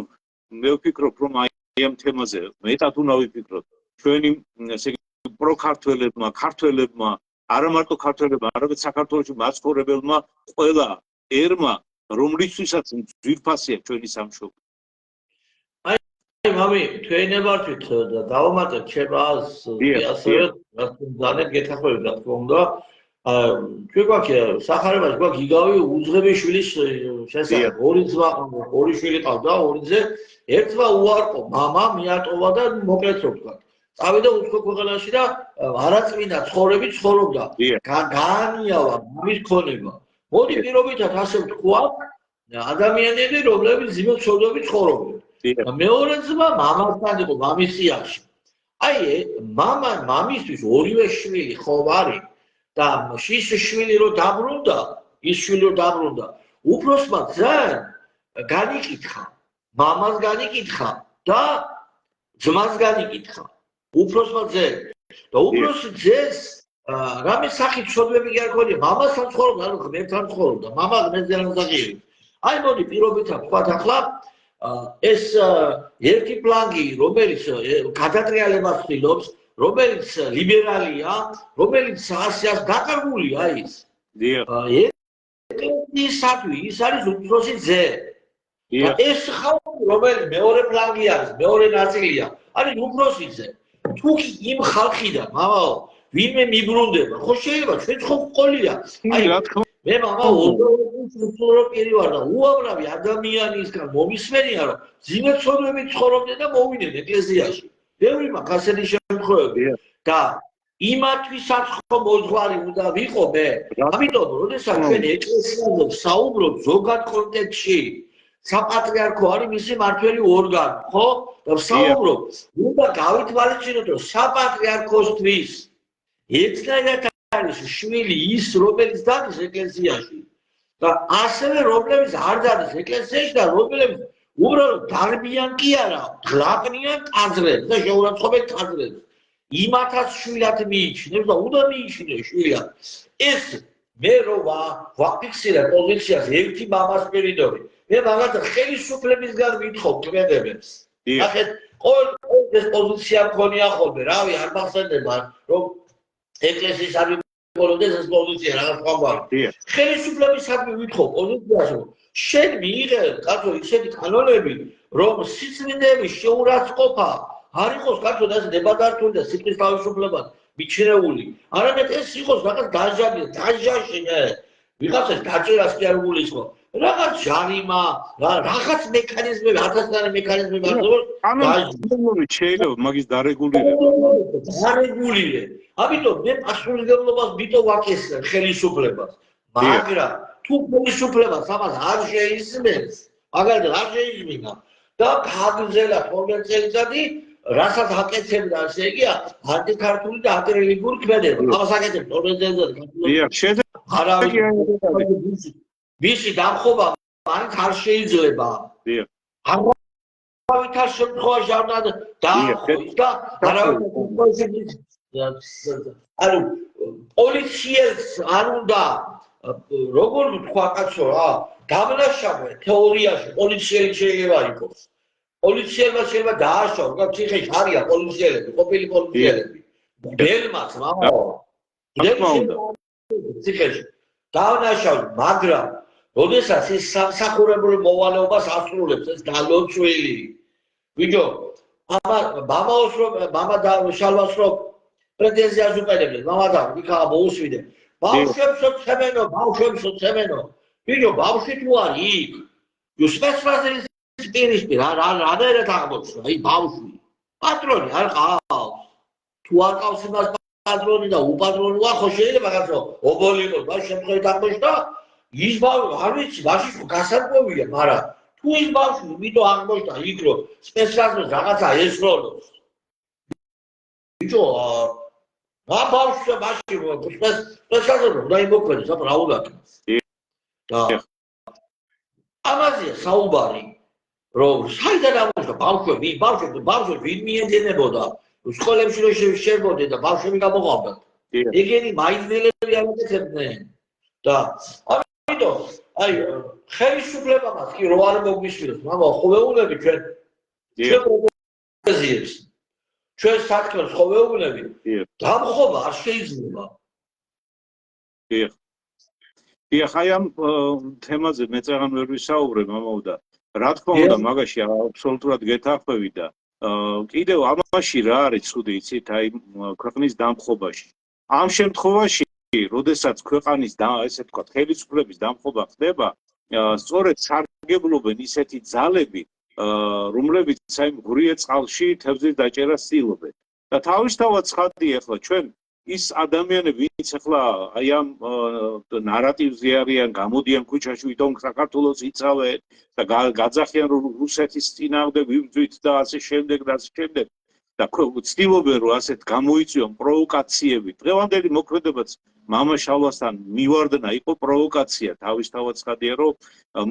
მე ვფიქრობ რომ აი ამ თემაზე მეტად უნდა ვიფიქროთ ჩვენი ესე პროქართველებმა ქართველებმა არა მარტო ქართველებმა არამედ საქართველოში მაცხოვრებელმა ყველა ერმა რომლისთვისაც ძვირფასია ჩვენი სამშობლო
მამი თქვენებართვით და დავამატებ ჩემს ასევე ძალიან გეთახმებით რა თქმა უნდა ჩვენ გვაქვს სახარებაში გვაქვს იგავი უძღებიშვილის შესახებ ორი ძმა ორი შვილი ყავდა ორი ძე ერთ ძმა უარყო მამა მიატოვა და მოკლედ რო ვთქვა წავიდა უცხო ქვეყანაში და არაწმინდა ცხოვრებით ცხოვრობდა გაანიავა მის ქონება მოდი პირობითად ასე ვთქვა ადამიანები რომლებიც ძიმეთ ცხოვრებით ცხოვრობდნენ მეორე ძმა მამასთან იყო მამის სიახში აი მამისთვის ორივე შვილი ხო არის და ის შვილი რო დაბრუნდა ის შვილი რო დაბრუნდა უფროსმა ძალიან განიკითხა მამას განიკითხა და ძმას განიკითხა უფროსმა ძე და უფროსი ძეს რამე სახით ცოდვები კი არ ქონია მამასთან ცხოვრობდა ანუ ღმერთთან ცხოვრობდა მამა ღმერთთან ზაგიერი აი მოდი პირობითად ვთქვათ ახლა ეს ერთი პლანგი რომელიც გადატრიალებას ცდილობს რომელიც ლიბერალია რომელიც ასიას დაკარგულია ის ეკლესიისათვის ის არის უფროსი ძე ეს ხალხი რომელიც მეორე პლანგი არის მეორე ნაწილია არის უფროსი ძე თუ იმ ხალხიდან მამაო ვინმე მიბრუნდება ხო შეიძლება ჩვენ ხო ყოლია აი რა თქმა მე მამა 20 წლის პირი ვარ და უამრავი ადამიანისგან მომისმენია რომ ძიმეთ ცხოვრებით ცხოვრობდნენ და მოვიდნენ ეკლესიაში ბევრი მაქვს ასეთი შემთხვევები და იმათვისაც ხო მოძღვარი უნდა ვიყო მე ამიტომ როდესაც ჩვენ ეკლესიაზე საუბრობთ ზოგად კონტექსტში საპატრიარქო არის მისი მმართველი ორგანო ხო და საუბრობთ უნდა გავითვალისწინოთ რომ საპატრიარქოსთვის ერთნაირად არის შვილი ის რომელიც დადის ეკლესიაში და ასევე რომლებიც არ დადის ეკლესიაში და რომლებიც უბრალოდ დარბიან კი არა ღლაპნიან ტაძრებს და შეურაცხყოფენ ტაძრებს იმათაც შვილად მიიჩნევს და უნდა მიიჩნიოს შვილად ეს მე რო ვაფიქსირე პოზიციას ერთი მამას პირიდორი მე მაგათ ხელისუფლებისგან ვითხოვ კრებებს ნახეთ ყოველ ეს პოზიცია მქონია ხოლმე რავი არ მახსენდება რომ ეკლესიის არ მიყოლოდეს ეს პოზიცია რაღაც თვალყარი ხელისუფლებისგან ვითხოვ პოზიციას რომ შენ მიიღე კაცო ისეთი კანონები რომ სიწმინდეების შეურაცხყოფა არ იყოს კაცო და ეს დებადართული და სიტყვის თავისუფლება მიჩნეული არამედ ეს იყოს რაღაც დაჟაში ვიღაცას დაჭერას კი არ გულისხმო რაღაც ჟარიმა რაღაც მექანიზმები ათასწლიანი მექანიზმები
არის შეიძლება მაგის დარეგულირება
ამიტომ მე პასუხისმგებლობას მიტოვ აქ ხელისუფლებას მაგრამ თუ ხელისუფლებას ამას არ შეისმენს მაგალითად არ შეისმინა და გაგზელა 12 წელიწადი რასაც აკეთებდა ასე იგი ანტიქართული და ანტირელიგიური ქმედება ამას აკეთებს 12 წელიწადი არავის მისი დამხობა მაინც არ შეიძლება არავითარ შემთხვევაში არ უნდა დაახოს და არავითარ ანუ პოლიციელს არ უნდა როგორ ვთქვა კაცო რა დამნაშავე თეორიაში პოლიციელი შეიძლება იყოს პოლიციელმა შეიძლება დააშავა რა ციხეში არიან პოლიციელები ყოფილი პოლიციელები ბელმაც მამაო ციხეში დავნაშავე მაგრამ როდესაც ის სამსახურებრივ მოვალეობას ასრულებს ეს დალოცვილი ვიჯო მამაოს რომ მამა და შალვას რომ პრეტენზიას უყენებდეს მამა და იქა მოусვიდე ბავშვებსო ცემენო ვიჯო ბავშვი თუ არის იქ იუსპესფაზელის პირისპირ რანაირად აღმოჩნდა აი ბავშვი პატრონი არ ყავს თუ არ ყავს იმას პატრონი და უპატრონი ვარ ხო შეიძლება რაღაცო ობოლი იყოს ბავშვი შემთხვევით აღმოჩნდა ის ბავშვი არ ვიცი მაშინ გასარკვევია მაგრამ თუ ის ბავშვი ვიდო აღმოჩნდა იქ რომ სპეციალიზმს რაღაცა ესროლოს ვიჯო რა ბავშვი მაშინ სპეციალიზმს უნდა იმოქმედოს აბა რა უნდა და ამაზე საუბარი რომ საიდან აღმოჩნდა ბავშვები ვინ მიეძენებოდა სკოლებში რომ შევშებოდნენ და ბავშვები გამოყავდათ ეგენი მაინდელები ამაკეთებდნენ და ამიტომ აი ხელისუფლებამაც კი რო არ მოგვისმინოს მაგრამ ხოვეულები ჩვენ პროპოზიციებს ჩვენ საქმეს ხოვეულები დამხობა არ შეიძლება
აი ამ თემაზე მე წაღან ვერ ვისაუბრე მამაო და რა თქმა უნდა მაგაში აბსოლუტურად გეთახვევი და კიდევ ამაში რა არის ცუდი იცით აი ქვეყნის დამხობაში ამ შემთხვევაში როდესაც ქვეყანის ესე ვთქვათ ხელისუფლების დამხობა ხდება სწორედ სარგებლობენ ისეთი ძალები რომლებიც აი მღრიე წყალში თევზის დაჭერას ცდილობენ და თავისთავად ცხადია ახლა ჩვენ ის ადამიანები ვინც ახლა აი ამ ნარატივზე არიან გამოდიან ქუჩაში ვითომ საქართველოს იცავენ და გაძახიან რომ რუსეთის წინააღმდეგ ვიბრძვით და ასე შემდეგ და ცდილობენ რომ ასეთ გამოიწვიონ პროვოკაციები დღევანდელი მოქმედებაც მამა შალვასთან მივარდნა იყო პროვოკაცია თავისთავად ცხადია რომ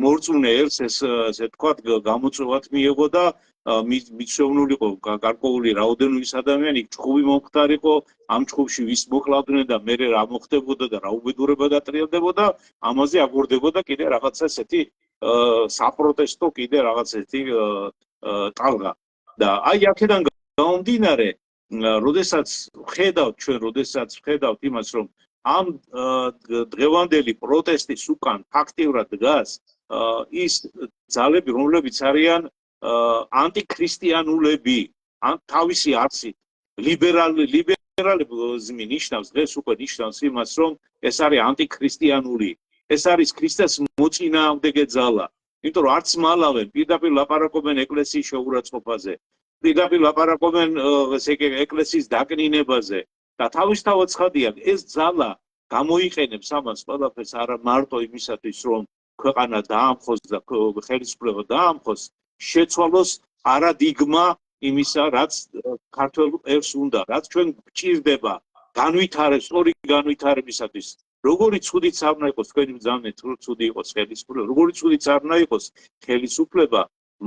მორწმუნე ერს ესე თქვათ გამოწვევად მიიღო და მიცევნულიყო გარკვეული რაოდენობის ადამიანი ჭხუბი მომხდარიყო ამ ჭხუბში ვის მოკლავდნენ და მე რა მოხდებოდა და რა უბედურება დატრიალდებოდა ამაზე აგორდებოდა კიდე რაღაცა ესეთი საპროტესტო კიდე რაღაც ესეთი ტალღა და აი აქედან გამომდინარე როდესაც ვხედავთ იმას რომ ამ დღევანდელი პროტესტის უკან ფაქტიურად დგას ის ძალები რომლებიც არიან ანტიქრისტიანულები ან თავისი არსით ლიბერალიზმი ნიშნავს დღეს უკვე ნიშნავს იმას რომ ეს არის ანტიქრისტიანული ეს არის ქრისტეს მოწინააღმდეგე ძალა იმიტომ რომ არც მალავენ პირდაპირ ლაპარაკობენ ეკლესიის შეურაცხყოფაზე პირდაპირ ლაპარაკობენ ეკლესიის დაკნინებაზე და თავისთავად ცხადია ეს ძალა გამოიყენებს ამას ყველაფერს არა მარტო იმისათვის რომ ქვეყანა დაამხოს და ხელისუფლება დაამხოს შეცვალოს არადიგმა იმისა რაც ქართულ ერს უნდა რაც ჩვენ გვჭირდება განვითარებს სწორი განვითარებისათვის როგორი ცუდიც არ უნდა იყოს თქვენი ბრძანეთ რომ ცუდი იყოს ხელისუფლება როგორი ცუდიც არ უნდა იყოს ხელისუფლება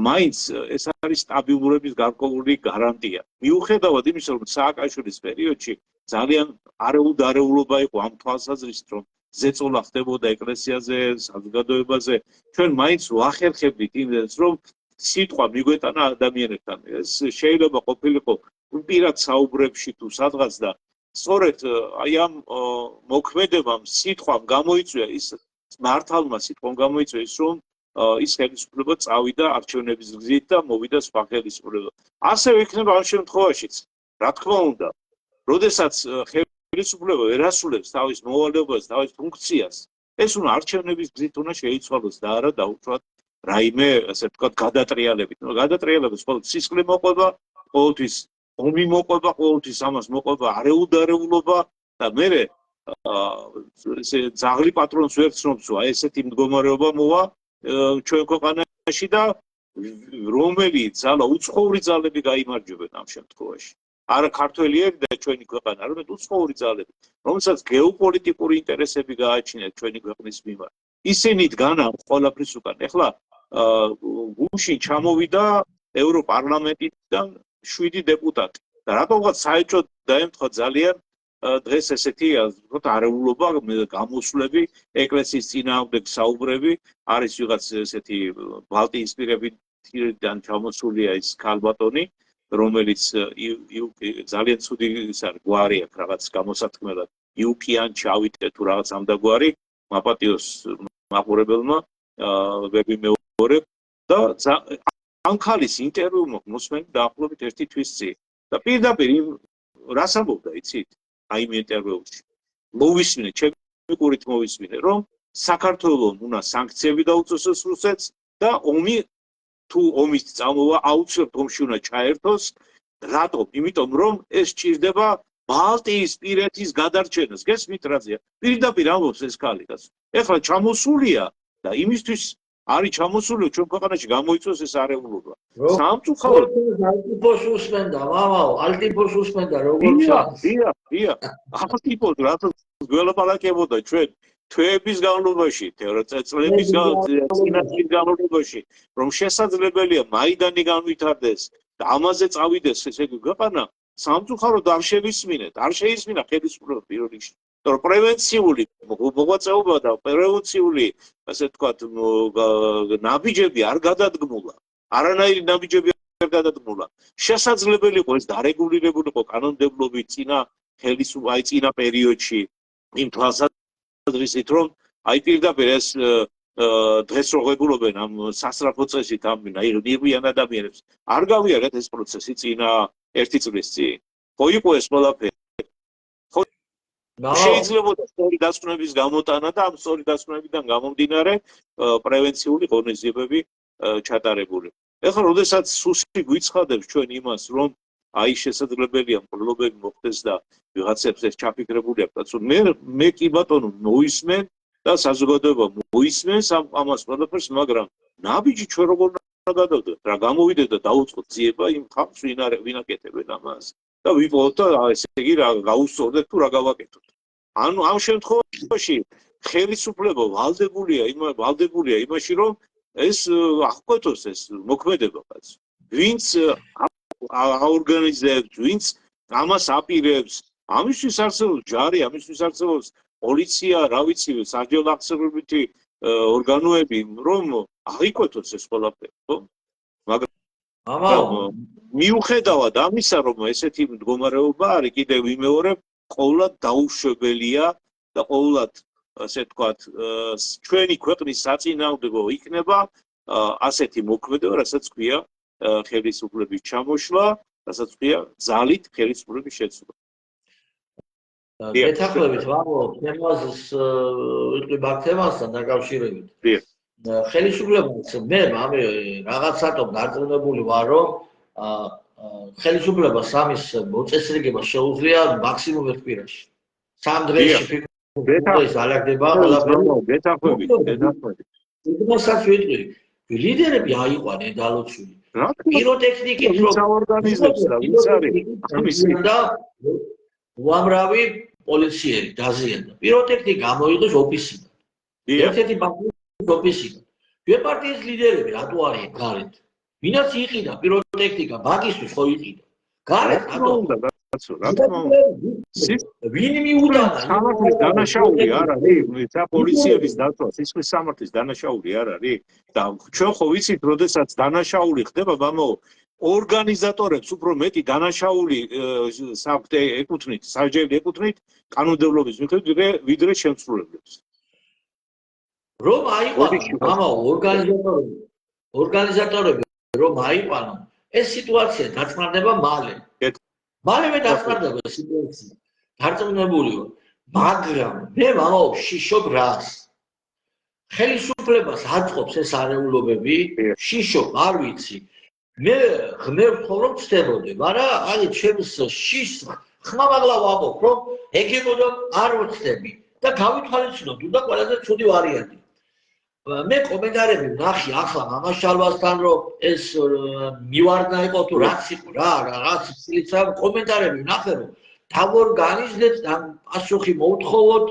მაინც ეს არის სტაბილურობის გარკვეული გარანტია მიუხედავად იმისა რომ სააკაშვილის პერიოდში ძალიან არეულობა იყო ამ თვალსაზრისით რომ ზეწოლა ხდებოდა ეკლესიაზე საზოგადოებაზე ჩვენ მაინც ვახერხებდით იმას რომ სიტყვა მიგვეტანა ადამიანებთან ეს შეიძლება ყოფილიყო პირად საუბრებში თუ სადღაც და სწორედ აი ამ მოქმედებამ სიტყვამ გამოიწვია ის მართალმა სიტყვამ გამოიწვია ის რომ ის ხელისუფლება წავიდა არჩევნების გზით და მოვიდა სხვა ხელისუფლება ასევე იქნება ამ შემთხვევაშიც რა თქმა უნდა როდესაც ხელისუფლება ვერ ასრულებს თავის მოვალეობას თავის ფუნქციას ეს უნდა არჩევნების გზით უნდა შეიცვალოს და არა დაუშვათ რაიმე ასე ვთქვათ გადატრიალებით გადატრიალებას ყოველთვის სისხლი მოყვება ყოველთვის ომი მოყვება ყოველთვის ამას მოყვება არეულობა და მე ესე ძაღლი პატრონს ვერ ცნობს აი ესეთი მდგომარეობა მოვა ჩვენ ქვეყანაში და რომელი ძალა უცხოური ძალები გაიმარჯვებენ ამ შემთხვევაში არა ქართველიერი და ჩვენი ქვეყანა არამედ უცხოური ძალები რომელსაც გეოპოლიტიკური ინტერესები გააჩნიათ ჩვენი ქვეყნის მიმართ ისინი დგან ამ ყველაფრის უკან ეხლა გუშინ ჩამოვიდა ევროპარლამენტიდან 7 დეპუტატი და რატომღაც საერთოდ დაემთხვა ძალიან დღეს ესეთი ვთქვათ არეულობა გამოსვლები ეკლესიის წინააღმდეგ საუბრები არის ვიღაც ესეთი ბალტიისპირებიდან ჩამოსულია ის ქალბატონი რომელიც ძალიან ცუდი ის არის გვარი აქვს რაღაც გამოსათქმელად იუკიან ჩავიტე თუ რაღაც ამდაგვარი მაპატიოს მაყურებელმა ვები მეორე და ამ ხალის ინტერვიუ მოსმენთ დაახლოებით 1 თვის წინ და პირდაპირ რას ამბობდა იცით აი იმ ინტერვიუში მოვისმინე ჩემი ყურით მოვისმინე რომ საქართველოს უნდა სანქციები დაუწესოს რუსეთს და თუ ომის წამოვა აუცილებლად ომში უნდა ჩაერთოს რატომ იმიტომ რომ ეს ჭირდება ბალტიისპირეთის გადარჩენას გესმით რაზეა პირდაპირ ამბობს ეს ქალი ეხლა ჩამოსულია და იმისთვის არის ჩამოსული ჩვენ ქვეყანაში გამოიწვევს ეს არეულობა სამწუხაროდ
ალტიპოს უსმენდა მამაო ალტიპოს უსმენდა როგორ ჩანს
ალტიპოს რატო გველაპარაკებოდა ჩვენ თვეების განმავლობაში, წლების განმავლობაში, რომ შესაძლებელია მაიდანი განვითარდეს და ამაზე წავიდეს ესე იგი ქვეყანა, სამწუხაროდ არ შევისმინეთ, არ შეისმინა ხელისუფლება პირველ რიგში. რომ პრევენციული მოღვაწეობა და პრევენციული, ასე ვთქვათ, ნაბიჯები არ გადადგმულა. არანაირი ნაბიჯები არ გადადგმულა. შესაძლებელი იყო ეს დარეგულირებულიყო კანონმდებლობით წინა პერიოდში იმ თვალსაზრისით, რომ აი პირდაპირ ეს დღეს რო ღებულობენ ამ სასწრაფო წესით ამ ნიღბიან ადამიანებს არ გავიარეთ ეს პროცესი წინა 1 წლის წინ. ხო იყო ეს ყველაფერი. შეიძლება სწორი დასკვნების გამოტანა და ამ სწორი დასკვნებიდან გამომდინარე პრევენციული ღონისძიებები ჩატარებული. ეხლა როდესაც სუსი გვიცხადებს ჩვენ იმას, რომ აი შესაძლებელია მკვლელობები მოხდეს და ვიღაცებს ეს ჩაფიქრებული აქვს, კაცო, მე კი ბატონო მოისმენ და საზოგადოება მოისმენს ამას ყველაფერს, მაგრამ ნაბიჯი ჩვენ როგორ უნდა გადავდოთ, რა გამოვიდეთ და დაუწყოთ ძიება იმ ხალხს, ვინ აკეთებენ ამას და ვიპოვოთ და ესე იგი რა გაუსწორდეთ თუ რა გავაკეთოთ. ანუ ამ შემთხვევაში ხელისუფლება ვალდებულია იმაში, რომ ეს აღკვეთოს ეს მოქმედება, კაცო. ვინც აორგანიზებს, ვინც ამას აპირებს, ამისთვის არსებობს ჯარი, ამისთვის არსებობს პოლიცია, რა ვიცი, საჯარო აღსანიშნავი ორგანოები, რომ აღიკვეთოს ეს ყველაფერი, ხო? მაგრამ მიუხედავად ამისა, რომ ესეთი მდგომარეობა არის, კიდევ ვიმეორებ, ყოვლად დაუშვებელია და ყოვლად, ასე ვთქვათ, ჩვენი ქვეყნის საწინააღმდეგო იქნება ასეთი მოქმედება, რასაც ქვია ხელისუფლების ჩამოშლა, რასაც ქვია ძალით ხელისუფლების შეცვლა.
გეთახმებით, ვამბობ, თემასთან დაკავშირებით. ხელისუფლებას მე რაღაცატომ დარწმუნებული ვარ, რომ ხელისუფლებას ამის მოწესრიგება შეუძლია მაქსიმუმ 1 კვირაში. 3 დღეში ფიქრობ ალაგდება ყველაფერი.
გეთახმებით.
იმასაც ვიტყვი, ლიდერები აიყვნენ დალოცული. პიროტექნიკით რო
საორგანიზებს და ვინც არის
და უამრავი პოლიციელი დაზიანდა. პიროტექნიკა გამოიღეს ოფისიდან. ერთ-ერთი ბანკის ოფისიდან. პარტიის ლიდერები რატო არიან გარეთ? ვინაც იყიდა პიროტექნიკა ბანკისთვის ხო იყიდა? გარეთ რატო უნდა
კაცო, რა თქმა უნდა.
ვინ მიუდანა?
სამართლის დანაშაული არ არის, პოლიციების დაცვა, სისხლის სამართლის დანაშაული არ არის და ჩვენ ხო ვიცით, როდესაც დანაშაული ხდება, მამაო, ორგანიზატორებს უფრო მეტი დანაშაული საფრთხე ეკუთვნით, სასჯელი ეკუთვნით კანონმდებლობის მიხედვით, ვიდრე შემსრულებლებს.
რომ აიყვანო, მამაო, ორგანიზატორები რომ აიყვანო, ეს სიტუაცია დაწყნარდება მალე. მალევე დაწყნარდება სიტუაცია. დარწმუნებული ვარ, მაგრამ მე მამაო შიშობ რას? ხელისუფლებას აწყობს ეს არეულობები, შიშობ, არ ვიცი. მე ღმერთო რომ ვწდებოდი, მაგრამ აი ჩემს შიშს ხმამაღლა ვამბობ, რომ ეგებოდა არ ვწდები და გავითვალისწინოთ უნდა ყველაზე ცუდი ვარიანტი. მე კომენტარები ვნახე ახლა მამაშალვასთან, რომ ეს მივარდა იყო თუ რაც იყო რაც წლიცა კომენტარები ვნახე, რომ დავორგანიზდეთ და პასუხი მოუთხოვოთ,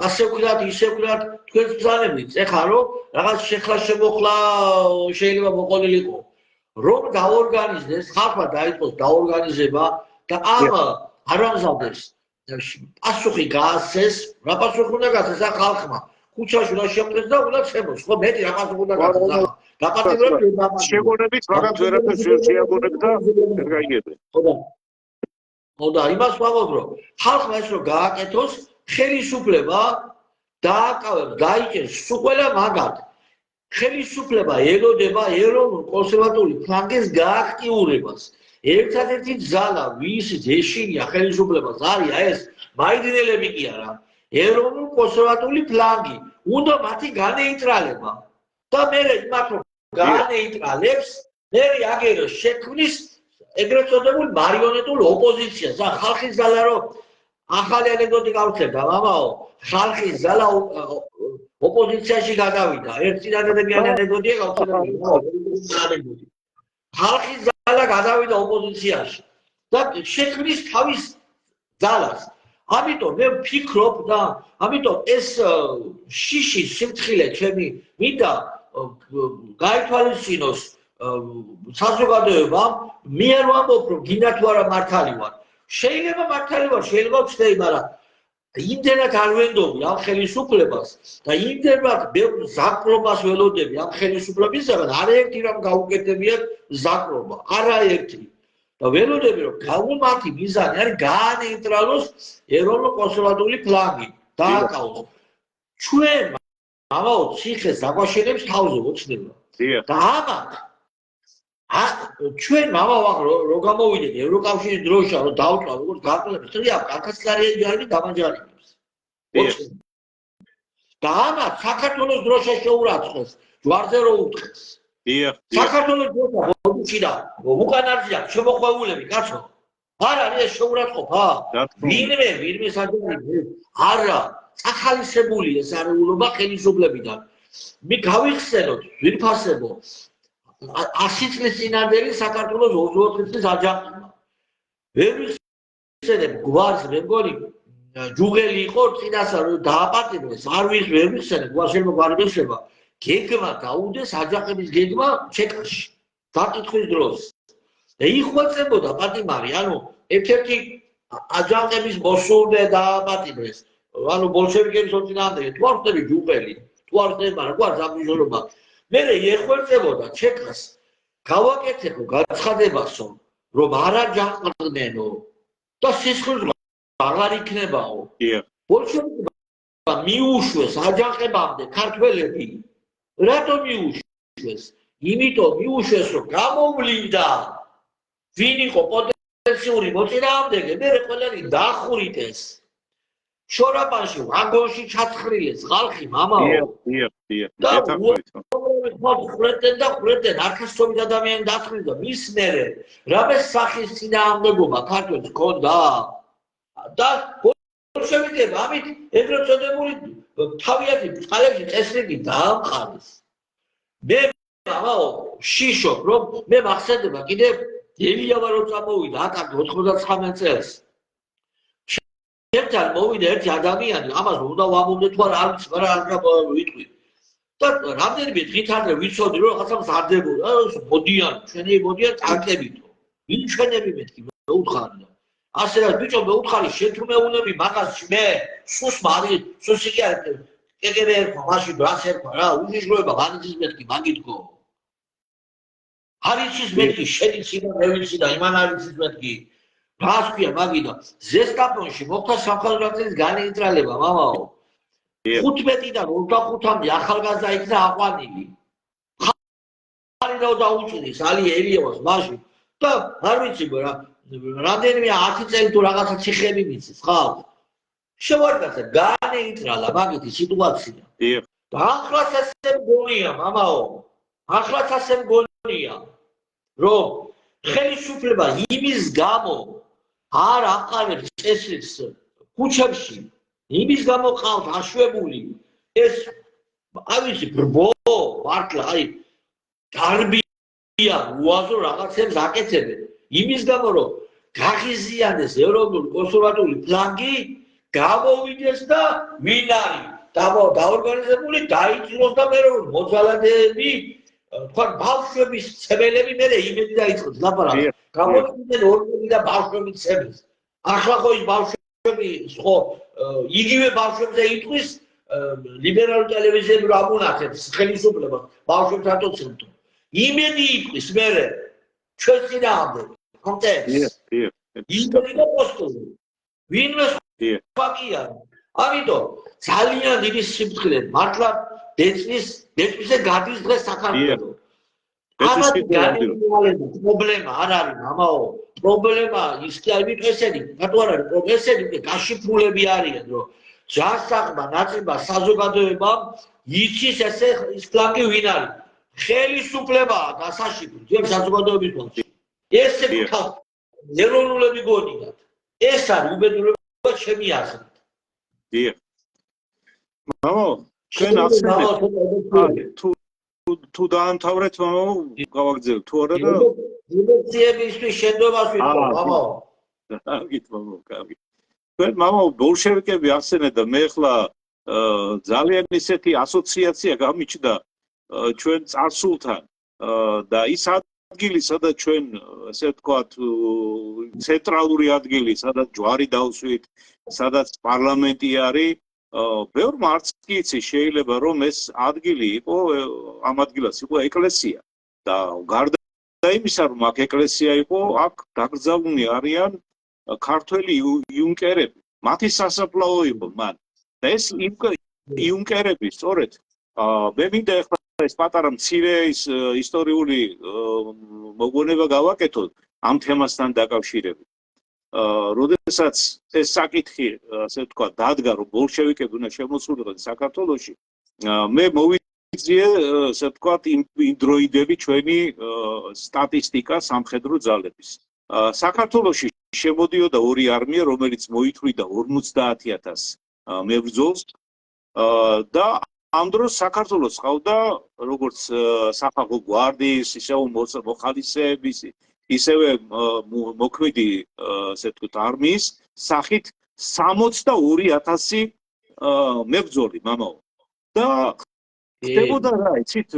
ასე ვქნათ, ისე ვქნათ, თქვენს ბრძანებით, ეხლა რომ რაღაც შეხლა შემოხლა შეიძლება მოყოლილიყო. რომ დავორგანიზდეს, ხალხმა დაიწყოს დაორგანიზება და ამ არამზადებს პასუხი გააცეს, რა პასუხი უნდა გაცეს ხალხმა? ქუჩაში უნდა შემოწეს და უნდა შემოს, ხო, მეტი რა პასუხი უნდა გაცეს ახლა. დაპატიმრებთ
შეგონებით, მაგრამ ვერაფერს ვერ შეაგონებ და ვერ გაიგებენ.
ხო და იმას ვამბობ, რომ ხალხმა ეს რომ გააკეთოს, ხელისუფლება დააკავებს, დაიჭერს სულ ყველა მაგათ. ხელისუფლება ელოდება ეროვნულ კონსერვატიული ფლანგის გააქტიურებას. ერთადერთი ძალა, ვისით ეშინია ხელისუფლებას არის ეს მაიდინელები კი არა. ეროვნულ კონსერვატიული ფლანგი უნდა მათი განეიტრალება. და მე იმათ რომ განეიტრალებს, მე აგეროს შექმნის ეგრეთ წოდებულ მარიონეტულ ოპოზიციას. და ხალხის ძალა რომ ახალი ანეკდოტი გავხსენდა, მამაო, ხალხის ძალა ოპოზიციაში გადავიდა. ერთი დაგებიანი ანეკდოტია გავხსენებული. ხალხის ძალა გადავიდა ოპოზიციაში და შექმნის თავის ძალას. ამიტომ მე ვფიქრობ და ამიტომ ეს შიში სიმთხილე ჩემი მინდა გაითვალისწინოს საზოგადოებამ მე არ ვამბობ რომ გინდა თუ არა მართალი ვარ შეიძლება მართალი ვარ შეიძლება ვცდები მაგრამ იმდენად არ ვენდობი ამ ხელისუფლებას და იმდენად ბევრ ზაკრობას ველოდები ამ ხელისუფლებისგან არაერთი რამ გაუკეთებიათ ზაკრობა არაერთი და ველოდები რომ გავუმართი მიზანი არის გაანეიტრალოს ეროვნულ-კონსერვატული ფლანგი დააკავოს ჩვენ ამაო ციხეს დაგვაშენებს თავზე მოწდება და ამათ ჩვენ მამავახ რო გამოვიდეთ ევროკავშირის დროშა რო დავტყავ როგორც გაყოლებს ხრი აქ კანკასლარიანი ჯარი დამაჯარიმებს და ამათ საქართველოს დროშა შეურაცხეს ჯვარზე რო უტყეს საქართველოს დროშა ბოდუში და უკან არზია შემოყვეულები კაცო არ არის ეს შეურაცხყოფა ვინმე საჯარი არა ახალისებული ეს არეულობა ხელისუფლებიდან მე გავიხსენოთ ვიფასებო 100 წლის წინანდელი საქართველოს 24 წლის აჯანყება. ვერ ვიხსენებ გვარს მე მგონი ჯუღელი იყო წინასწარ დააპატიმრეს არ ვერ ვიხსენებ გვარშემო გვარგეშება გეგმა დაუდეს აჯანყების გეგმა ჩეკაში დაკითხვის დროს და იხვეწებოდა პატიმარი ანუ ერთ-ერთი აჯანყების მოსულდე დააპატიმრეს ანუ ბოლშევიკების წინამდე თუ არ ხდები ჯუღელი თუ არ ხდება რა გვარს ამბიზოლობა მე ეხველწებოდა ჩეკას გავაკეთებო გაცხადებასო რომ არ აჯანყდნენო და სისხლი აღარ იქნებაო ბოლშევიკებმა მიუშვეს აჯანყებამდე ქართველები რატომ მიუშვეს იმიტომ მიუშვეს რომ გამოვლინდა ვინ იყო პოტენციური მოწინააღმდეგე მე ყველანი დაახურიტეს შორაპანში ვაგონში ჩაცხრილეს ხალხი მამაო და ხრეტენ და ხრეტენ არქესტობით ადამიანი დაცხრილდა მის მერე რამე სახის წინააღმდეგობა ქართველს ჰქონდა და ბოლშევიკებმა ამით ეგრეთ წოდებული თავიანთი წყალებში წესრიგი დაამყარეს მე მამაო შიშობ რომ მე მახსენდება კიდე ელიავა რო წამოვიდა აკაკი 99 წელს ერთად მოვიდა ერთი ადამიანი ამას უნდა ვამბობდე თუ არა არის მაგრამ არ ვიტყვი და რამდენიმე დღით ადრე ვიცოდი რომ რაღაცა მზარდებოდა მოდიან ჩვენი მოდიან ტანკებითო ვინ ჩვენები მეთქი მეუთხარი და ასე რა ბიჭო მეუთხარი შეთუმეუნები მაგას მე სუს მარი სუსი კი არ კგბ ერქვა მაშინ რას ერქვა რა უნიშნულობა ვანიძის მეთქი მაგითქო არიცის მეთქი შედიცი და მევიცი და იმან არიცის მეთქი რას ქვია მაგიდა ზესტაფონში მოხდა სამხატვრო წესის განეიტრალება მამაო 15-დან 25-მდე ახალგაზრდა იქნა აყვანილი ხარი და დაუჭირის ალი ელიევას მაშინ და არ ვიცი რა რამდენიმე 10 წელი თუ რაღაცა ციხეები მიცის ხალხ შევარდაცა განეიტრალა მაგითი სიტუაცია და ახლაც ასე მგონია მამაო ახლაც ასე მგონია რომ ხელისუფლება იმის გამო არ აყარებს წესრიგს ქუჩებში იმის გამო ყავთ აშვებული ეს ავიცი ბრბო მართლა აი დარბია უაზრო რაღაცებს აკეთებენ იმის გამო რომ გაღიზიანდეს ეროვნული კონსერვატული ფლანგი გამოვიდეს და ვინ არის დაორგანიზებული დაიჭიროს და მე რომ მოძალადეები თქვა ბავშვების ცებელები მე იმედი დაიწყოს ლაპარაკი გამოვიდნენ ორგანიზები და ბავშვები ცებეს ახლა ხო ის ბავშვები ხო იგივე ბავშვებზე იტყვის ლიბერალურ ტელევიზიებში რომ ამონახებს ხელისუფლებას ბავშვებს რატო ცემთო იმედი იტყვის მე ჩვენ წინააღმდეგ კონტექსტ იმედი და პოსტული ვინმე ფაკია ამიტომ ძალიან დიდი სიმწრე მართლა დეწვისე გადის დღეს საქართველოს ამათ განმეორება პრობლემა არ არის მამაო პრობლემა ის კი არის ესენი რატო არ არის პროფესიები გაშიფრულები არიან რომ ჯანსაღმა ნაწილმა საზოგადოებამ იცის ესე ის ფლანგი ვინ არის ხელისუფლებაა გასაშიფრო ძველ საზოგადოების ესე ეროვნულები გონიათ ეს არის უბედურება ჩემი აზრით
დიახ მამაო ჩვენ ახსენეთ თუ დაამთავრეთ მამაო გავაგზავნე თუ არა და
ემოციებისთვის შენდობას ვიტყო მამაო
კარგით მამაო კარგი ჩვენ მამაო ბოლშევიკები ახსენეთ და მე ახლა ძალიან ისეთი ასოციაცია გამიჩნდა ჩვენ წარსულთან და ის ადგილი სადაც ჩვენ ესე ვთქვათ ცენტრალური ადგილი სადაც ჯვარი დავსვით სადაც პარლამენტი არის ბევრმა არც კი იცი შეიძლება რომ ეს ადგილი იყო ამ ადგილას იყო ეკლესია და გარდა იმისა რომ აქ ეკლესია იყო აქ დაკრძალული არიან ქართველი იუნკერები მათი სასაფლაო იყო მან და ეს იუნკერები სწორედ მე მინდა ახლა ეს პატარა მცირე ისტორიული მოგონება გავაკეთოთ ამ თემასთან დაკავშირებით. როდესაც ეს საკითხი, ასე ვთქვათ, დადგა, რომ ბოლშევიკები უნდა შემოსულიყვნენ საქართველოში, მე მოვიძიე, ასე ვთქვათ, იმ დროიდები ჩვენი სტატისტიკა სამხედრო ძალების. საქართველოში შემოდიოდა ორი არმია, რომელიც მოითვლიდა 50,000 მებრძოლს და ამ დროს საქართველოს ყავდა როგორც სახალხო გვარდიის, ისევე მოხალისეების, ისევე მოქმედი ასე ვთქვათ არმიის სახით 62,000 მებრძოლი მამაო. და ხდებოდა რა, იცით,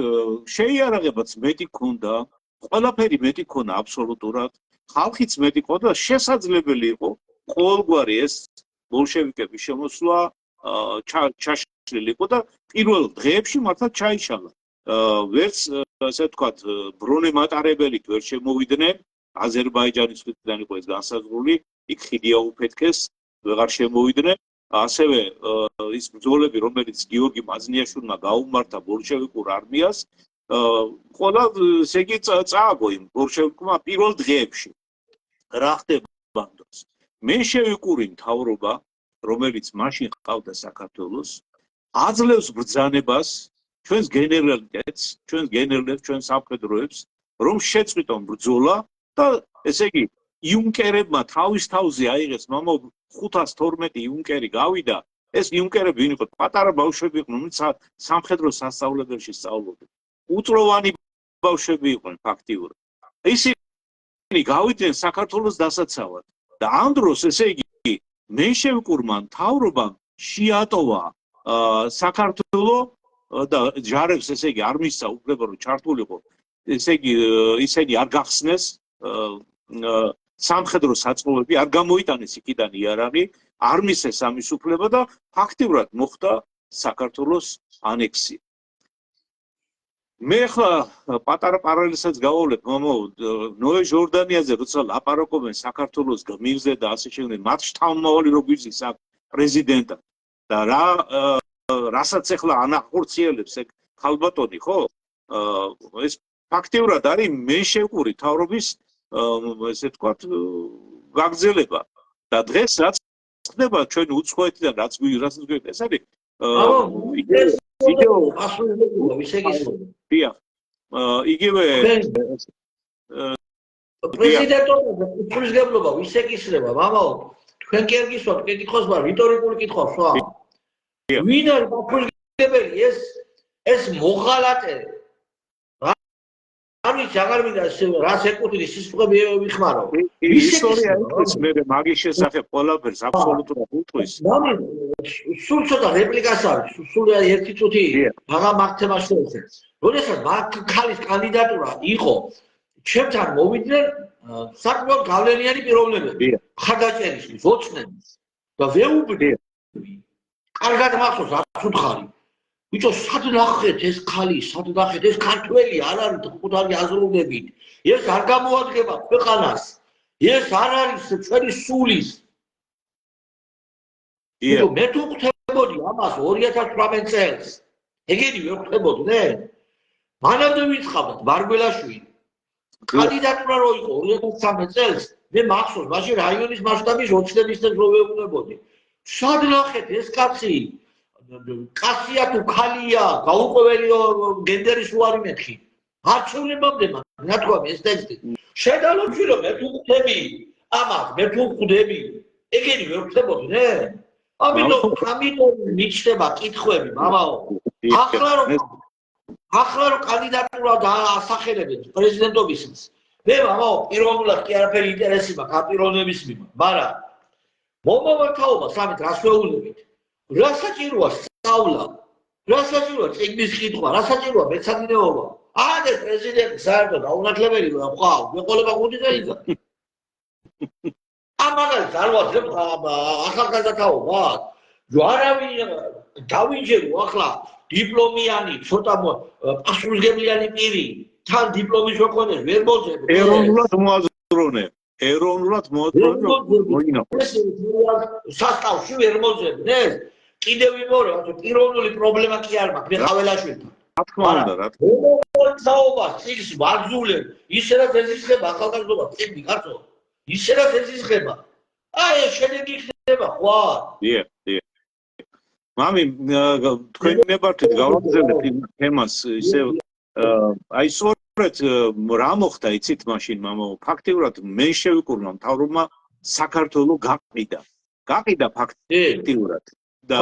შეიარაღებაც მეტი ქონდა, ყველაფერი მეტი ქონდა აბსოლუტურად, ხალხიც მეტი ქონდა, შესაძლებელი იყო ყოველგვარი ეს ბოლშევიკების შემოსვლა ჩაშლილი იყო და პირველ დღეებში მართლა ჩაიშალა. ვერც ასე ვთქვათ ბრონე მატარებელი ვერ შემოვიდნენ, აზერბაიჯანის მხრიდან იყო ეს განსაზღვრული, იქ ხიდი აუფეთქეს, ვეღარ შემოვიდნენ. ასევე ის ბრძოლები, რომელიც გიორგი მაზნიაშვილმა გაუმართა ბოლშევიკურ არმიას, ყველა ესე იგი წააგო იმ ბოლშევიკმა პირველ დღეებში. რა ხდება ამ დროს? მენშევიკური მთავრობა, რომელიც მაშინ ყავდა საქართველოს, აძლევს ბრძანებას ჩვენს გენერალებს, ჩვენს სამხედროებს, რომ შეწყვიტონ ბრძოლა და ესე იგი იუნკერებმა თავის თავზე აიღეს მამა 512 იუნკერი გავიდა, ეს იუნკერები ვინ იყო? პატარა ბავშვები იყვნენ, სამხედრო სასწავლებელში სწავლობდნენ. უწლოვანი ბავშვები იყვნენ ფაქტიურად. ისინი გავიდნენ საქართველოს დასაცავად და ამ დროს ესე იგი მენშევიკურმა მთავრობამ შეატოვა საქართველო და ჯარებს ესე იგი არ მისცა უფლება რომ ჩართულიყო ესე იგი ისინი არ გახსნეს სამხედრო საწყობები არ გამოიტანეს იქიდან იარაღი არ მისცეს ამის უფლება და ფაქტიურად მოხდა საქართველოს ანექსია. მე ხა პატარა პარალელსაც გავავლებ მამაო ნოე ჟორდანიაზე როცა ლაპარაკობენ საქართველოს გმირზე და ასე შემდეგ მათ შთამომავალი რო გვიზის აქ პრეზიდენტად და რასაც ახლა ანახორციელებს ეგ ხალბატონი ხო ეს ფაქტიურად არის მენშევიკური მთავრობის ესე ვთქვათ გაგრძელება და დღეს რაც ხდება ჩვენ უცხოეთიდან რაც გვიგებს ეს არის იგივე
პრეზიდენტობა უფლისგებლობა ვისეკისრება მამაო თქვენ კი არ გისვათ კითხავს მაგრამ რიტორიკული კითხავს რა ვინ არის უფლისგებელი ეს მოღალატე ამის აღარ მინდა რას ეკუთვნის სისხლები ვიხმარო
ისტორია ის მე მაგის შესახებ ყველაფერს აბსოლუტურად უთქვის
სულ ცოტა რეპლიკას არის სულ ერთი წუთი მაგრამ აქ თემაში შევეცეთ როდესაც ქალის კანდიდატურა იყო ჩემთან მოვიდნენ საკმაოდ გავლენიანი პიროვნებები ხარდაჭერისთვის ოცნების და ვეუბნები კარგად მახსოვს არც უთხარი ბიჭო სად ნახეთ ეს ქალი სად ნახეთ ეს ქართველი არ არის ხუთარი აზროვნებით ეს არ გამოადგება ქვეყანას ეს არ არის ჩვენი სულის ბიჭო მე თუ ხვდებოდი ამას 2018 წელს ეგენი ვერ ხვდებოდი მანამდე ვიწყავდათ მარგველაშვილი კანდიდატურა რო იყო 2013 წელს მე მახსოვს მაშინ რაიონის მასშტაბის ოცნების წელს რო ვეუბნებოდი სად ნახეთ ეს კაცი კაცია თუ ქალია გაუყვეველი გენდერის უარი მეთქი არჩევნებამდე ნათქვამი ეს ტექსტი შედალობში რომ მე თუ ხვდები ამას მე თუ ხვდები ეგენი ვერ ხვდებოდი ამიტომ მიჩნდება კითხვები მამაო ახლა რომ კანდიდატურა დაასახელებენ პრეზიდენტობისთვის მე მამაო პიროვნულად კი არაფერი ინტერესი მაქვს ამ პიროვნების მიმართ მაგრამ მომავართავობა სამით რას ვეუბნებით? რა საჭიროა სწავლა? რა საჭიროა წიგნის კითხვა? რა საჭიროა მეცადინეობა? ამდე პრეზიდენტი საერთოდ დაუნათლებელი ყავს, მეყოლება 5 წელიწა. ამაგალს არ ვაძლევ ახალგაზრდაობა. არავინ დავინჯერო ახლა დიპლომიანი, ცოტა პასუხისმგებლიანი პირი, თან დიპლომის მქონე ვერ მოძებ.
ეროვნულად მოაზროვნე. ეროვნულად მოინახო.
სასტავში ვერ მოძებნეს. კიდევ ვიმორე, პიროვნული პრობლემა კი არ მაქვს, მე ხაველაშვილთან.
რა თქმა უნდა, რა თქმა
უნდა. საუბარ წიგს ვაგზულებ, ისე რაც ეზისხება ახალგაზრდობა, წიგნი კაცო. ისე რაც ეზისხება. აი ეს შედეგი ხდება, ხო?
დიახ. მამი, თქვენი ნებართვით გავაგზავნეთ იმ თემას, ისე აი სწორედ რა მოხდა იცით მაშინ, მამო, ფაქტიურად მენშევიკურმა მთავრობმა საქართველოს გაყიდა ფაქტიურად. და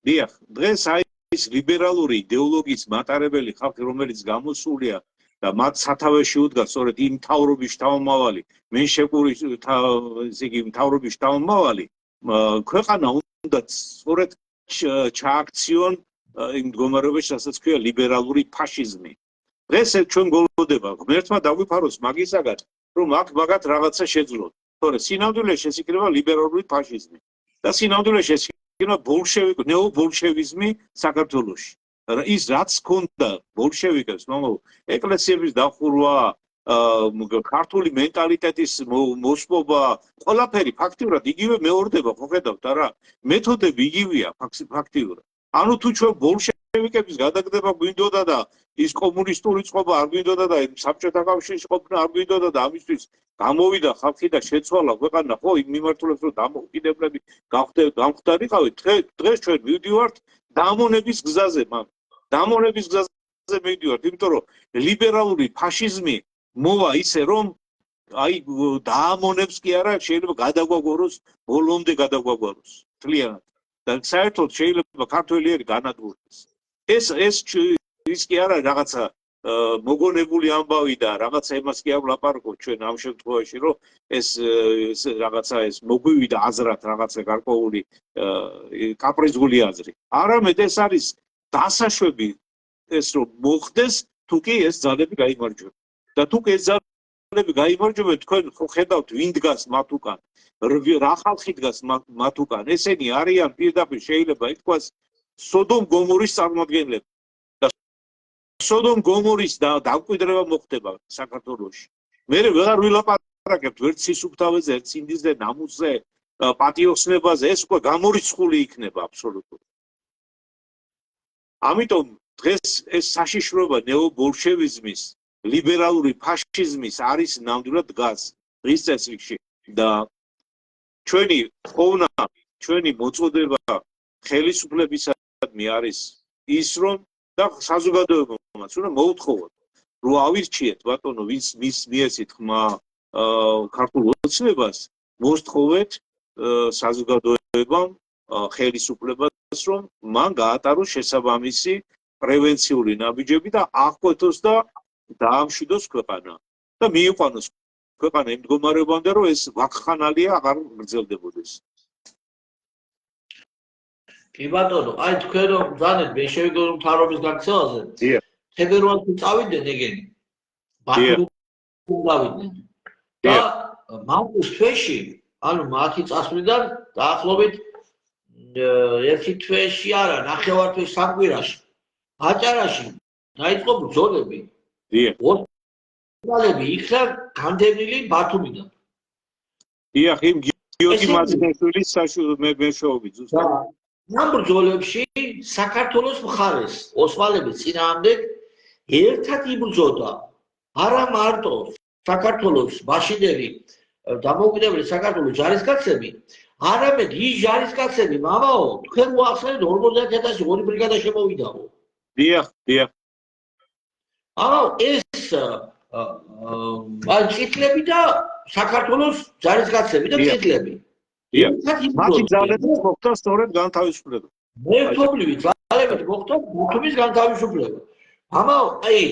დიახ, დღეს აი ეს ლიბერალური იდეოლოგიის მატარებელი ხალხი, რომელიც გამოსულია და მათ სათავეში უდგას სწორედ იმ მთავრობის შთამომავალი, მენშევიკური ესე იგი მთავრობის შთამომავალი, ქვეყანა უნდა სწორედ ჩააქციონ იმ მდგომარეობაში, რასაც ქვია ლიბერალური ფაშიზმი. დღეს ჩვენ გველოდება, ღმერთმა დაგვიფაროს მაგისაგან, რომ აქ მაგათ რაღაცა შეძლოთ. თორე სინამდვილეში ეს იქნება ლიბერალური ფაშიზმი. და სინამდვილეში ეს იქნება ნეობოლშევიზმი საქართველოში. ის რაც ქონდა ბოლშევიკებს, ეკლესიების დახურვა, ქართული მენტალიტეტის მოსპობა, ყველაფერი ფაქტიურად იგივე მეორდება, ხო ხედავთ არა? მეთოდები იგივეა ფაქტიურად. ანუ თუ ჩვენ ბოლშევიკების გადაგდება გვინდოდა და ის კომუნისტური წყობა არ გვინდოდა და საბჭოთა კავშირის ყოფნა არ გვინდოდა და ამისთვის გამოვიდა ხალხი და შეცვალა ქვეყანა, ხო, იმ მიმართულებით რომ დამოუკიდებლები გამხდარიყავით, დღეს ჩვენ მივდივართ დამონების გზაზე, დამონების გზაზე მივდივართ, იმიტომ რომ ლიბერალური ფაშიზმი მოვა ისე რომ აი დაამონებს კი არა, შეიძლება გადაგვაგვაროს, ბოლომდე გადაგვაგვაროს მთლიანად. და საერთოდ შეიძლება ქართველიერი განადგურდეს. ეს ის კი არა რაღაცა მოგონებული ამბავი და რაღაცა იმას კი არ ვლაპარაკობ ჩვენ ამ შემთხვევაში, რომ ეს რაღაცა ეს მოგვივიდა აზრად რაღაცა გარკვეული კაპრიზული აზრი. არამედ ეს არის დასაშვები ეს რომ მოხდეს, თუ კი ეს ძალები გაიმარჯვება. და თუ კი ეს ძალები გაიმარჯვებენ, თქვენ ხო ხედავთ ვინ დგას მათ უკან, რა ხალხი დგას მათ უკან. ესენი არიან პირდაპირ შეიძლება ითქვას სოდომ გომორის წარმომადგენლები. სოდომ გომორის დამკვიდრება მოხდება საქართველოში. მე ვეღარ ვილაპარაკებთ ვერც სისუფთავეზე, ვერც ინდისზე, ნამუსზე, პატიოსნებაზე, ეს უკვე გამორიცხული იქნება აბსოლუტურად. ამიტომ დღეს ეს საშიშროება ნეობოლშევიზმის, ლიბერალური ფაშიზმის არის ნამდვილად დგას დღის წესრიგში და ჩვენი ხოვნა, ჩვენი მოწოდება ხელისუფლებისადმი არის ის რომ და საზოგადოებამაც უნდა მოუთხოვოთ, რომ ავირჩიეთ ბატონო, ვინც მის მიეცით ხმა ქართულ ოცნებას, მოსთხოვეთ საზოგადოებამ, ხელისუფლებას, რომ მან გაატაროს შესაბამისი პრევენციული ნაბიჯები და აღკვეთოს და დაამშვიდოს ქვეყანა და მიიყვანოს ქვეყანა იმ მდგომარეობამდე, რომ ეს ვაკხანალია აღარ გრძელდებოდეს.
კი ბატონო, აი თქვენ რომ ბრძანეთ მენშევიკური მთავრობის გაქცევაზე, თებერვალში წავიდნენ ეგენი. ბათუმი წავიდნენ. და მარტის თვეში, ანუ მათი წასვლიდან დაახლოებით ერთი თვეში არა, ნახევართვის სამკვირაში, აჭარაში დაიწყო ბრძოლები. ოსმალები იქნა განდევნილი ბათუმიდან. დიახ, იმ გიორგი მაწნაშვილის მეშვეობით ზუსტად. ამ ბრძოლებში საქართველოს მხარეს ოსმალების წინააღმდეგ ერთად იბრძოდა არა მარტო საქართველოს მაშინდელი დამოუკიდებელი საქართველოს ჯარისკაცები, არამედ ის ჯარისკაცები, მამაო, თქვენ მოახსენეთ 50000 ორი ბრიგადა შემოვიდაო. დიახ. ამავ ეს წითლები და საქართველოს ჯარისკაცები და წითლები. მათი ძალები მოხდა სწორედ განთავისუფლება. ერთობლივი ძალებით მოხდა ბათუმის განთავისუფლება. ამავ აი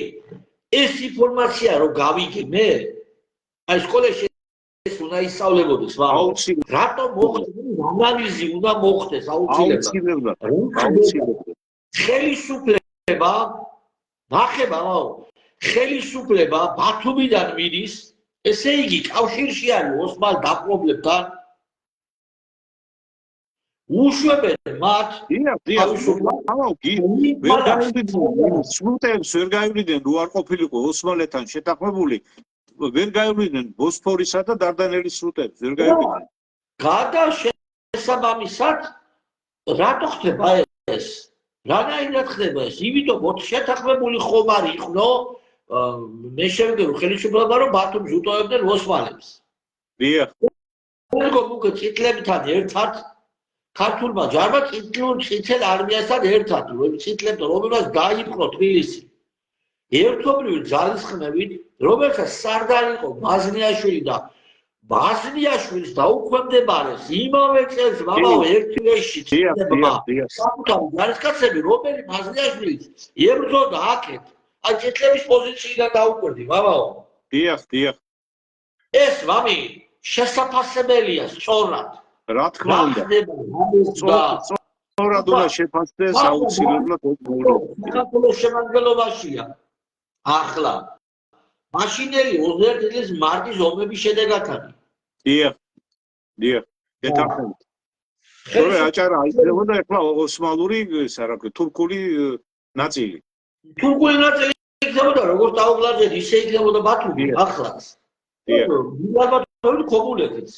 ეს ინფორმაცია რომ გავიგე მე, აი სკოლაში ეს უნდა ისწავლებოდეს, მაგრამ რატომ მოხდება ანალიზი უნდა მოხდეს აუცილებლად. ხელისუფლება ნახება, ხელისუფლება ბათუმიდან მიდის, ესე იგი კავშირში არის ოსმალ დაპყრობლებთან. უშვებენ მათ
სრუტეებს ვერ გაივლიდნენ რო არ ყოფილიყო ოსმალეთთან შეთანხმებული ვერ გაივლიდნენ ბოსფორისა და დარდანელის სრუტეებს ვერ გაივლიდნენ
გადა შესაბამისად რატო ხდება ეს რანაირად ხდება ეს იმიტომ რომ შეთანხმებული ხომ არ იყო მე შევიგე ხელისუფლება რომ ბათუმს უტოვებდნენ ოსმალებს
დიახ
მოგო წითლებთან ერთად ქართულმა ჯარმა წითელ არმიასთან ერთად წითლებთან რომელსაც დაიპყრო თბილისი ერთობლივი ძალისხმევით რომელსაც სარდალი იყო მაზნიაშვილი და მაზნიაშვილს დაუქვემდებარეს იმავე წელს მამაო ერთი ვეშში წითლებმა საკუთარი ჯარისკაცები რომელი მაზნიაშვილიც ებრძოდა აქეთ აი წითლების პოზიციიდან დაუკვირდი მამაო
დიახ
ეს მამი შესაძლებელია სწორად
რა თქმა უნდა სწორად უნდა შეფასდეს აუცილებლად
საქართველოს შემადგენლობაშია ახლა მაშინელი 21 წლის მარტის ომების შედეგად არის
დიახ ეთახმებით თორე აჭარა აიძებოდა ახლა ოსმალური ისა რა ქვია თურქული ნაწილი იქნებოდა როგორც დაუგლარჯეთ ისე იქნებოდა ბათუმი ახლაც ალბათ ქობულეთის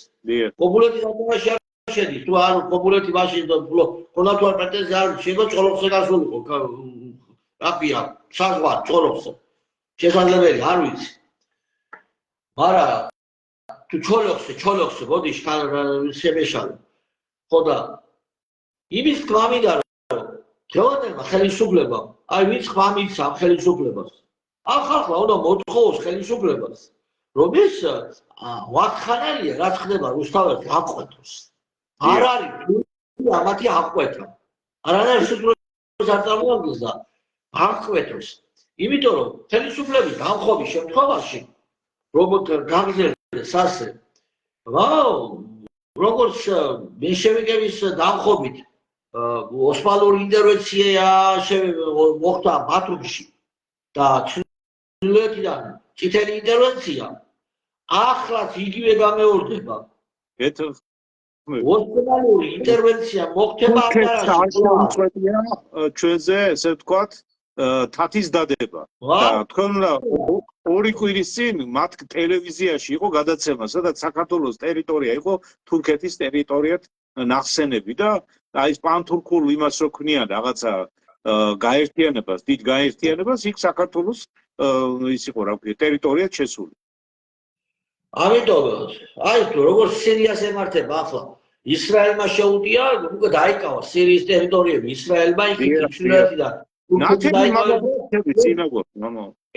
ქობულეთი რატომაში არ შედის თუ არ ქობულეთი მაშინ ხოლმე თუ არ პრეტენზია არ შეიძლება ჭოლოხზე გასულიყო რაფია საზღვარ ჭოლოხზე შესაძლებელი არ ვიცი მაგრამ თუ ჭოლოხზე მოდი შემეშალო ხო და იმის თქმა მინდა რომ თეოდორმა ხელისუფლებამ აი ვინც ხმა მიცემ ხელისუფლებას ახლა უნდა მოთხოვოს ხელისუფლებას რომ ეს ვახხანალია რაც ხდება რუსთაველს აღყვეთოს არ არის ამათი აღყვეთა არანაირ სიტყვას არ წარმოადგენს და აღყვეთოს იმიტომ რომ ხელისუფლების დამხობის შემთხვევაში როგორც გაგზელდეს ასე როგორც მენშევიკების დამხობით ოსმალური ინტერვენცია მოხდა ბათუმში და ჩრდილოეთიდან წითელი ინტერვენცია ახლაც იგივე გამეორდება ოსმალური ინტერვენცია მოხდება ჩვენზე ესე ვთქვათ თათის დადება და თქვენ ორი კვირის წინ მათ ტელევიზიაში იყო გადაცემა სადაც საქართველოს ტერიტორია იყო თურქეთის ტერიტორიად ნახსენები და აი პანთურქულ იმას რო ქმნიან რაღაცა გაერთიანებას დიდ გაერთიანებას იქ საქართველოს ის იყო რა ქვია ტერიტორიად შესული
ამიტომ აი როგორც სირიას ემართება ახლა ისრაელმა შეუტია უკვე დაიკავა სირიის ტერიტორიები ისრაელმა იქ ჩრდილოეთიდან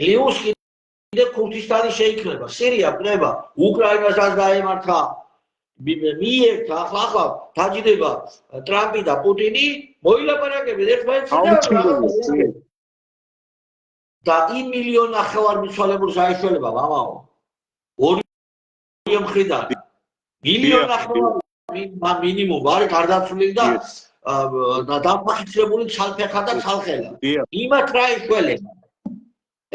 ლიუს კიდე ქურთისტანი შეიქმნება სირია ყვება უკრაინასაც დაემართა მიერთა ახლა დაჯდება ტრამპი და პუტინი მოილაპარაკებენ ერთმანეთს და 2 მილიონი ნახევარ მიცვალებულს აიშველება მამაო ორი მხრიდან მილიონი ნახევარი მინიმუმ არის გარდაცვლილი და დამფუძნებული ცალფეხა და ცალხელა იმათ რა ეშველება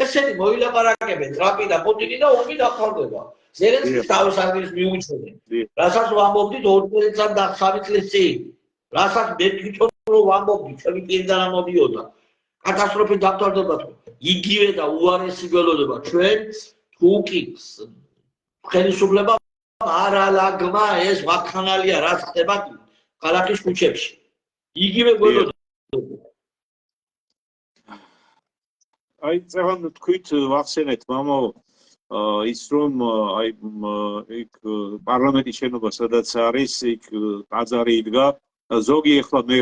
ესენი მოილაპარაკებენ ტრამპი და პუტინი და ომი დახარდება ზელენსკის თავის ადგილს მიუჩნდნენ რასაც ვამბობდით 2 წელიწად და 3 წლის წინ რასაც მე თვითონ ვამბობდი ჩემი პირიდან ამოდიოდა კატასტროფით დამთავრდება იგივე და უარესი გველოდება ჩვენ თურქის ხელისუფლება არალაგმა ეს ვახხანალია რაც ხდება ქალაქის ქუჩებში იგივე გველოდება
აი წევან თქვით ვახსენეთ მამაო ის რომ აი იქ პარლამენტის შენობა სადაც არის იქ ტაძარი იდგა ზოგი ახლა მე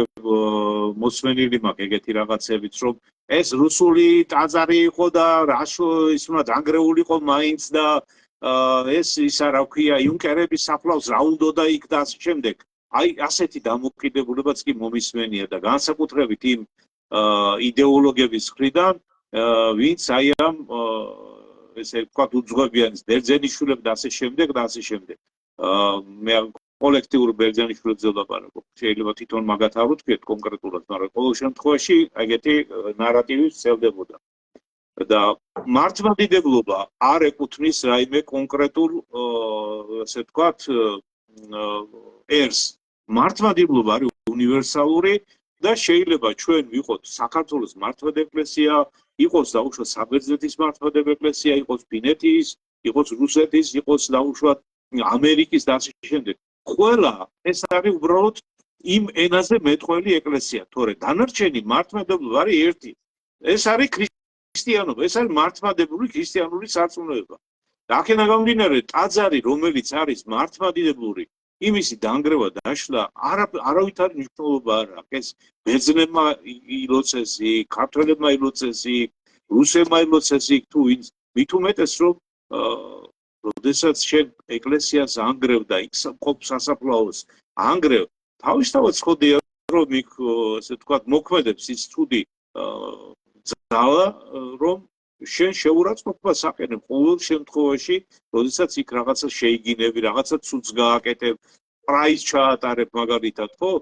მოსმენილი მაქვს ეგეთი რაღაცებიც რომ ეს რუსული ტაძარი იყო და რაშო ის უნდა დანგრეულიყო მაინც და ეს ისა რა ქვია იუნკერების საფლავს რა უნდოდა იქ და ასე შემდეგ აი ასეთი დამოკიდებულებაც კი მომისმენია და განსაკუთრებით იმ იდეოლოგების მხრიდან ვინც აი ამ ესე ვთქვათ უძღვებიან ბერძენიშვილებს და ასე შემდეგ მე კოლექტიურ ბერძენიშვილებზე ვლაპარაკობ. შეიძლება თვითონ მაგათ არ ვთქვით კონკრეტულად, მაგრამ ყოველ შემთხვევაში ეგეთი ნარატივი ვრცელდებოდა. და მართლმადიდებლობა არ ეკუთვნის რაიმე კონკრეტულ ასე ვთქვათ ერს. მართლმადიდებლობა არის უნივერსალური და შეიძლება ჩვენ ვიყოთ საქართველოს მართლმადიდებლური ეკლესია, იყოს დაუშვათ საბერძნეთის მართლმადიდებლური ეკლესია, იყოს ფინეთის, იყოს რუსეთის, იყოს დაუშვათ ამერიკის და ასე შემდეგ. ყველა ეს არის უბრალოდ იმ ენაზე მეტყველი ეკლესია, თორე დანარჩენი მართლმადიდებლობა არის ერთი. ეს არის ქრისტიანობა, ეს არის მართლმადიდებლური ქრისტიანული სარწმუნოება. და აქედან გამომდინარე, ტაძარი, რომელიც არის მართლმადიდებლური, იმისი დანგრევა დაშლა არავითარი მნიშვნელობა არ აქვს. ეს ბერძნებმა ილოცეს იქ, ქართველებმა ილოცეს იქ, რუსებმა ილოცეს იქ თუ ვინც, მით უმეტეს რომ როდესაც შენ ეკლესიას ანგრევ და იქ მყოფ სასაფლაოს ანგრევ, თავისთავად ხოდია რომ იქ ასე ვთქვათ მოქმედებს ის ცუდი ძალა, რომ შენ შეურაცხყოფას აყენებ ყოველ შემთხვევაში, როდესაც იქ რაღაცა შეიგინები, რაღაცა ცუდს გააკეთებ, პრაიზს ჩაატარებ მაგალითად, ხო?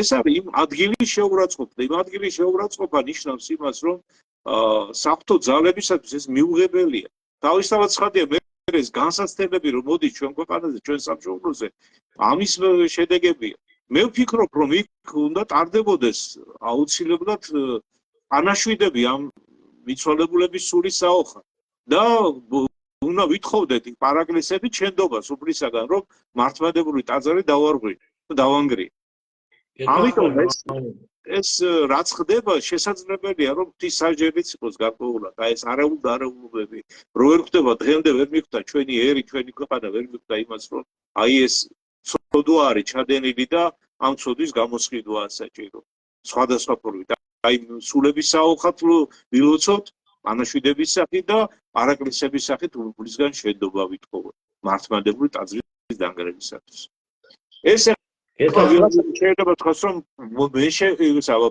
ეს არის იმ ადგილის შეურაცხყოფა. იმ ადგილის შეურაცხყოფა ნიშნავს იმას, რომ საღვთო ძალებისათვის ეს მიუღებელია. თავისთავად ცხადია, მე ეს განსაცდელები რომ მოდის ჩვენ ქვეყანაზე, ჩვენ სამშობლოზე, ამის შედეგებია. მე ვფიქრობ, რომ იქ უნდა ტარდებოდეს აუცილებლად ანაშვიდები ამ მიცვალებულების სულის საოხად და უნდა ვითხოვდეთ იქ პარაკლისების ჩენდობას უფლისაგან, რომ მართლმადიდებლური ტაძარი დავანგრია. ამიტომ ეს რაც ხდება, შესაძლებელია, რომ ღვთისმსაჯელიც იყოს გარკვეულად, აი ეს არეულობები, რო ვერ ხდება დღემდე ვერ მიხვდა ჩვენი ერი, ჩვენი ქვეყანა ვერ მიხვდა იმას, რომ აი ეს ცოდვა არის ჩადენილი და ამ ცოდვის გამოსყიდვაა საჭირო. სხვადასხვა ფორმით, აი სულების საოხად ვილოცოთ, ანაშვიდების სახით და პარაკლისების სახით უფლისგან შენდობა ვითხოვოთ მართლმადიდებლური ტაძრის დანგრევისათვის. ეს შეიძლება თქვას, რომ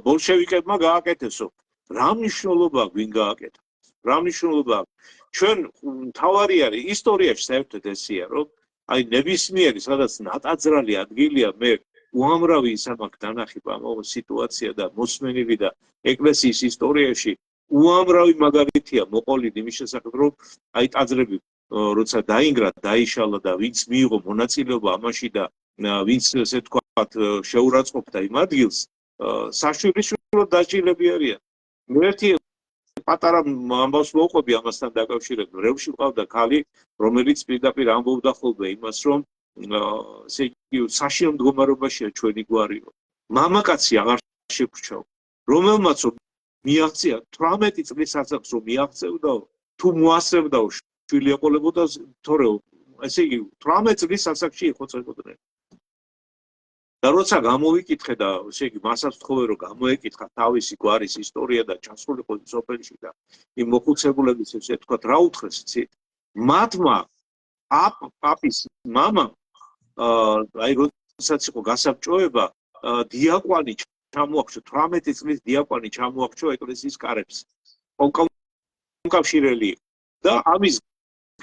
ბოლშევიკებმა გააკეთესო. რა მნიშვნელობა გვინ გააკეთა? რა მნიშვნელობა? ჩვენ თავარი არის ისტორიაში საერთოდ ესეა, რომ აი ნებისმიერი სადაც ნატაძრალი ადგილია, მე უამრავი ისამაკ დანახება ამ სიტუაცია და მოსმენილი და ეკლესიის ისტორიაში უამრავი მაგალითია მოყოლილი იმის შესახებ, რომ აი ტაძრები როცა დაინგრა, დაიშალა და ვინც მიიღო მონაწილეობა ამაში და ვინც ესე ვთქვათ შეურაცხყოფდა იმ ადგილს, საშვილიშვილო დაჭილები არიან. მე ერთი პატარა ამბავს მოვყვები ამასთან დაკავშირებით. რევში ყავდა ქალი, რომელიც პირდაპირ ამბობდა ხოლმე იმას, რომ ესე იგი საშინო მდგომარეობაშია ჩვენი გვარიო. მამაკაცი აღარ შეგვრჩაო. რომელმაც მიაღწია 18 წლის ასაკს რომ მიაღწევდაო, თუ მოასწრებდაო შვილი ეყოლებოდა, თორე ესე იგი 18 წლის ასაკში იხოცებოდნენ. და როცა გამოვიკითხე და ესე იგი მასაც ვთხოვე რომ გამოეკითხა თავისი გვარის ისტორია და ჩასულიყო სოფელში და იმ მოხუცებულების ესე თქვა რა უთხრეს იცით? მათმა პაპის მამამ აი როდესაც იყო გასაბჭოება, დიაკვანი ჩამოაყრჩა 18 წლის დიაკვანი ჩამოაყრჩა ეკლესიის კარებს. უკავშირელი და ამის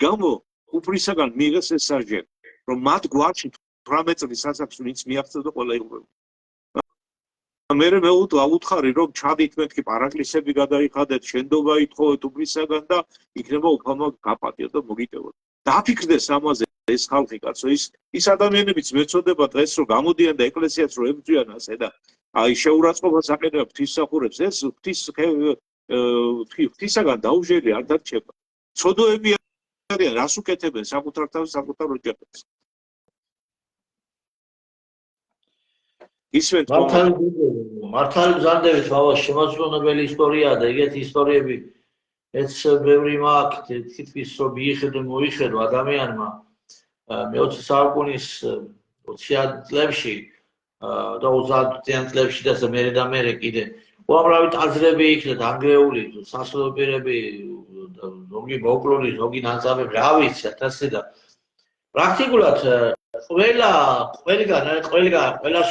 გამო უფლისაგან მიიღეს ეს სასჯელი, რომ მათ გვარში 18 წლის ასაკს ვინც მიაღწევდა ყველა იღუპება. მე აუთხარი რომ ჩადით მეთქი პარაკლისები გადაიხადეთ, შენდობა ითხოვეთ უფლისაგან და იქნება უფალმა გაპატიოთ და მოგიტევოთ. დაფიქრდეს ამაზე ეს ხალხი კაცო, ის ადამიანებიც მეწოდება დღეს რომ გამოდიან და ეკლესიაც რომ ებრძვიან ასე და აი შეურაცხყოფას აყენებენ ღვთისმსახურებს, ეს ღვთისაგან დაუჟელი არ დარჩება. ცოდოები არიან, რას უკეთებენ საკუთარ თავს, საკუთარ ოჯახებს. ისვენ
მართალი ბრძანდებით, ბაბა, შემოწმებული ისტორიაა და ეგეთი ისტორიები ეს ბევრი მაქვს, თითქმის რომ მოიხედო ადამიანმა მე-20 საუკუნის 20 წლებში და 30 წლებში და მერე კიდე უამრავი ტაძრები იქნა დანგრეული, სასულიერო პირები, ზოგი მოკლული, ზოგი ნაწამები, რა ვიცი, ათასი და პრაქტიკულად ყველა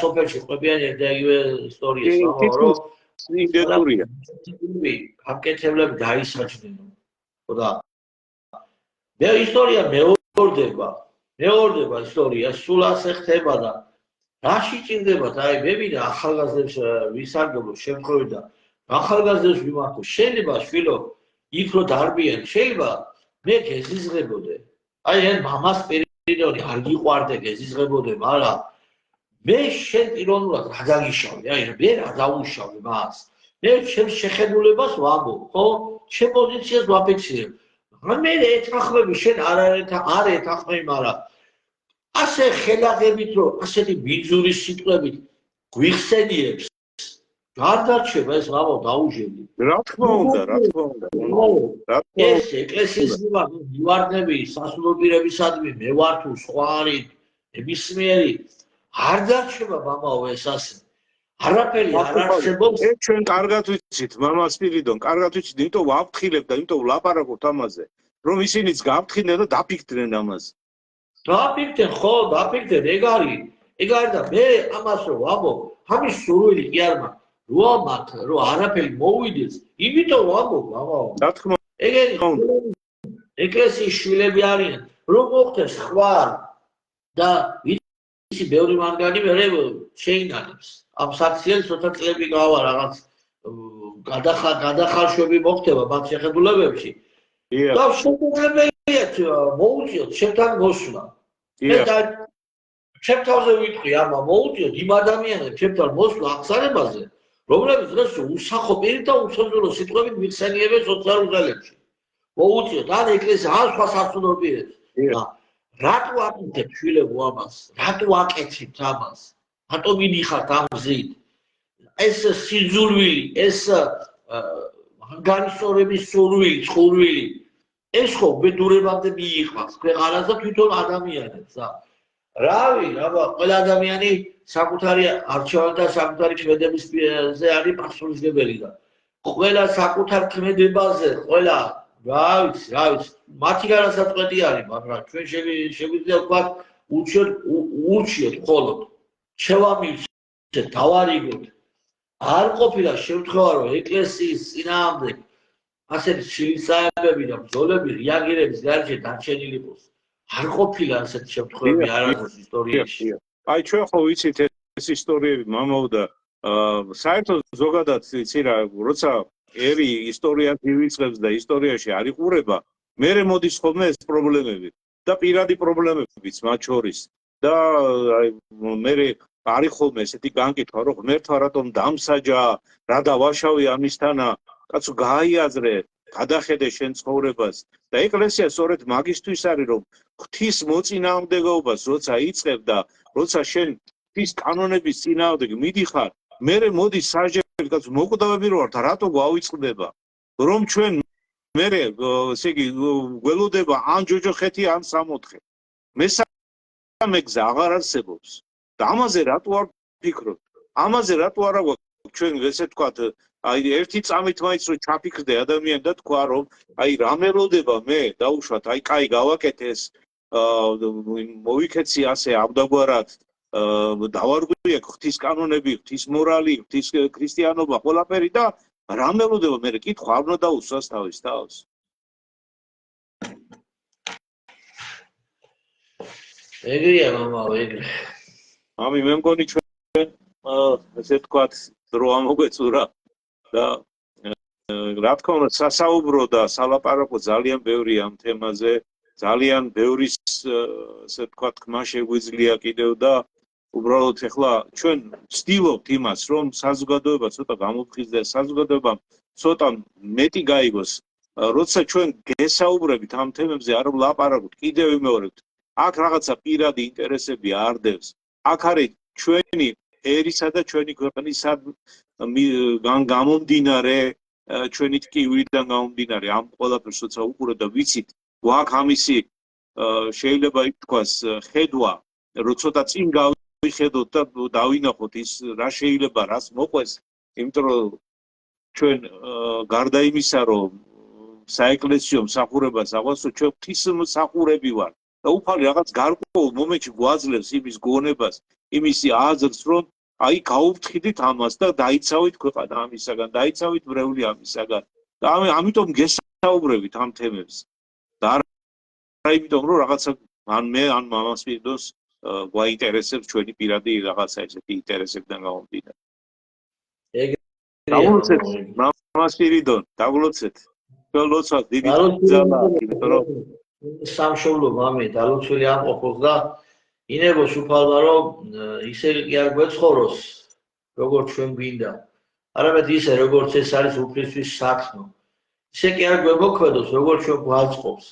სოფელში ყვებიან ერთდაიგივე ისტორიას, რომ
ინდეტორია.
გაკეთებლები დაისაჯნენ. ხო და მე ისტორია მეორდება. მეორდება ისტორია, სულ ასე ხდება და რაში ჭირდებათ, აი მე მინდა ახალგაზრდებს ვისარგებლო შემთხვევით და ახალგაზრდებს ვიმართო, შეიძლება შვილო იქ რო დარბიან, შეიძლება მე გეზიზღებოდე. აი ან მამას პირდაპირ არ გიყვარდე გეზიზღებოდე, მაგრამ მე შენ პიროვნულად რა დაგიშავე, აი მე რა დაუშავე მას. მე ჩემს შეხედულებას ვამბობ, ხო? ჩემ პოზიციას ვაფიქსირებ. მე ეთანხმები შენ არ ეთანხმები, მაგრამ ასე ხელაღებით რომ ასეთი ბიძური სიტყვებით გვიხსენიებს არ დარჩება ეს მამო დაუჟელი.
რა თქმა უნდა.
ეს ეკლესიის მივარდნები სასულო პირებისადმი მე ვარ თუ სხვა არის ნებისმიერი არ დარჩება მამაო ეს ასე. არაფერი არ არსებობს.
ჩვენ კარგად ვიცით მამა სპირიდონ, კარგად ვიცით, იმიტომ ვაფრთხილებ და იმიტომ ვლაპარაკობთ ამაზე, რომ ისინიც გავფრთხილდნენ და დაფიქრდნენ ამაზე.
დაფიქრდნენ, ხო, დაფიქრდნენ, ეგ არის და მე ამას რომ ვამბობ, ამის სურვილი კი არ მაქვს. რო მაქვს, რომ არაფერი მოვიდეს, იმიტომ ვამბობ, მამაო.
რა თქმა
ეგენი ეკლესიის შვილები არიან, რომ მოხდეს ხვარ და ისი ბევრი მანგანი მე შეინარებს. ამ საქციელს ცოტა წლები გავა რაღაც გადახარშვები მოხდება მათ შეხედულებებში. და შემოგვებელია მოუწიოთ ჩემთან მოსვლა. და ჩემთავზე ვიტყვი ამა მოუწიოთ იმ ადამიანებს ჩემთან მოსვლა აღსარებაზე, რომლებიც დღეს უსახო პირით და უცოდნელო სიტყვებით მიხსენიებენ სოციალურ ველებში. მოუწიოთ ან ეკლესია ან სხვა სასულო პირებს. რატო აკეთებ შვილებო ამას? რატო აკეთებ ამას? რატო მიდიხართ ამ გზით? ეს სიძულვილი, ეს განსწორების სურვილი, წყურვილი, ეს ხო ბედურებამდე მიიღავს ქვეყანას და თვითონ ადამიანებს. რავი, აბა, ყველა ადამიანი საკუთარი არჩევანი და საკუთარი ქმედებაზე არის პასუხისმგებელი და ყველა საკუთარ ქმედებაზე, ყველა რა ვიცი, მათი განსაწყვეტი არის, მაგრამ ჩვენ შეგვიძლია ვთქვათ, ურჩიოთ მხოლოდ, შევამივცეთ, დავარიგოთ. არ ყოფილა შემთხვევა, რომ ეკლესიის წინააღმდეგ ასეთი შილისაებები და ბრძოლები რეაგირების გარშე დარჩენილი იყოს. არ ყოფილა ასეთი შემთხვევები არასდროს ისტორიაში.
აი ჩვენ ხო ვიცით ეს ისტორიები მამაო და საერთოდ ზოგადად იცი რა, როცა ერი ისტორიას ივიწყებს და ისტორიაში არ იყურება, მერე მოდის ხოლმე ეს პრობლემები და პირადი პრობლემებიც მათ შორის და აი მერე არის ხოლმე ესეთი განკითხვა, რომ ღმერთმა რატომ დამსაჯა, რა დავაშავე ამისთანა, კაცო გაიაზრე, გადახედე შენ ცხოვრებას და ეკლესია სწორედ მაგისთვის არის, რომ ღვთის მოწინააღმდეგობას როცა იწყებ და როცა შენ ღვთის კანონების წინააღმდეგ მიდიხარ, მერე მოდის საჯელი, კაცო მოკვდავები რო ვართ, რატო გვავიწყდება, რომ ჩვენ მერე ესე იგი გველოდება ან ჯოჯოხეთი ან სამოთხე. მესამე გზა აღარ არსებობს. და ამაზე რატო არ ვფიქრობთ? ამაზე რატო არა გვაქვს ჩვენ ესე ვთქვათ, აი ერთი წამით მაინც რომ ჩაფიქრდე ადამიანი და თქვა რომ აი რა მელოდება მე დაუშვათ, აი კაი გავაკეთე ეს მოვიქეცი ასე აბდაგვარად დავარგვია ღვთის კანონები, ღვთის მორალი, ღვთის ქრისტიანობა, ყველაფერი და რა მელოდება მე კითხვა არ უნდა დაუსვას თავის თავს.
ეგრეა მამაო, ეგრე.
ამი მე მგონი ჩვენ ესე ვთქვათ დრო ამოგვეწურა და რა თქმა უნდა სასაუბრო და სალაპარაკო ძალიან ბევრია ამ თემაზე, ძალიან ბევრი ესე ვთქვათ თქმა შეგვიძლია კიდევ და უბრალოდ ეხლა ჩვენ ვცდილობთ იმას, რომ საზოგადოება ცოტა გამოფხიზდეს, საზოგადოებამ ცოტა მეტი გაიგოს, როცა ჩვენ გესაუბრებით ამ თემებზე, არ ვლაპარაკობთ, კიდევ ვიმეორებთ, აქ რაღაცა პირადი ინტერესები არდევს. აქ არის ჩვენი ერისა და ჩვენი ქვეყნისა გამომდინარე, ჩვენი ტკივილიდან გამომდინარე ამ ყველაფერს როცა უყურებთ და ვიცით, გვაქვს ამისი შეიძლება ითქვას ხედვა, რომ ცოტა წინ გავიხედოთ და დავინახოთ ის რა შეიძლება რას მოყვეს, იმიტომ რომ ჩვენ გარდა იმისა, რომ საეკლესიო მსახურებას აღვასო, ჩვენ ღვთისმსახურები ვართ. და უფალი რაღაც გარკვეულ მომენტში გვაძლევს იმის გონებას, იმის აზრს, რომ აი გაუფრთხილდით ამას და დაიცავით ქვეყანა ამისაგან, დაიცავით მრევლი ამისაგან. და ამიტომ გესაუბრებით ამ თემებს. და არა იმიტომ რომ რაღაცა ან მე ან მამას პირდოს გვაინტერესებს ჩვენი პირადი რაღაცა ესეთი ინტერესებიდან გამომდინარე. დაგულოცეთ მამას პირიდონ, დაგულოცეთ. ლოცვას დიდი ძალა, იმიტომ რომ
სამშობლო მამე დალოცველი არ ყოფილს და ინებოს უფალმა რომ ისე კი არ გვეცხოვროს როგორც ჩვენ გვინდა. არამედ ისე როგორც ეს არის უფლისთვის საქმე. ისე კი არ გვემოქმედოს როგორც ჩვენ გვაწყობს.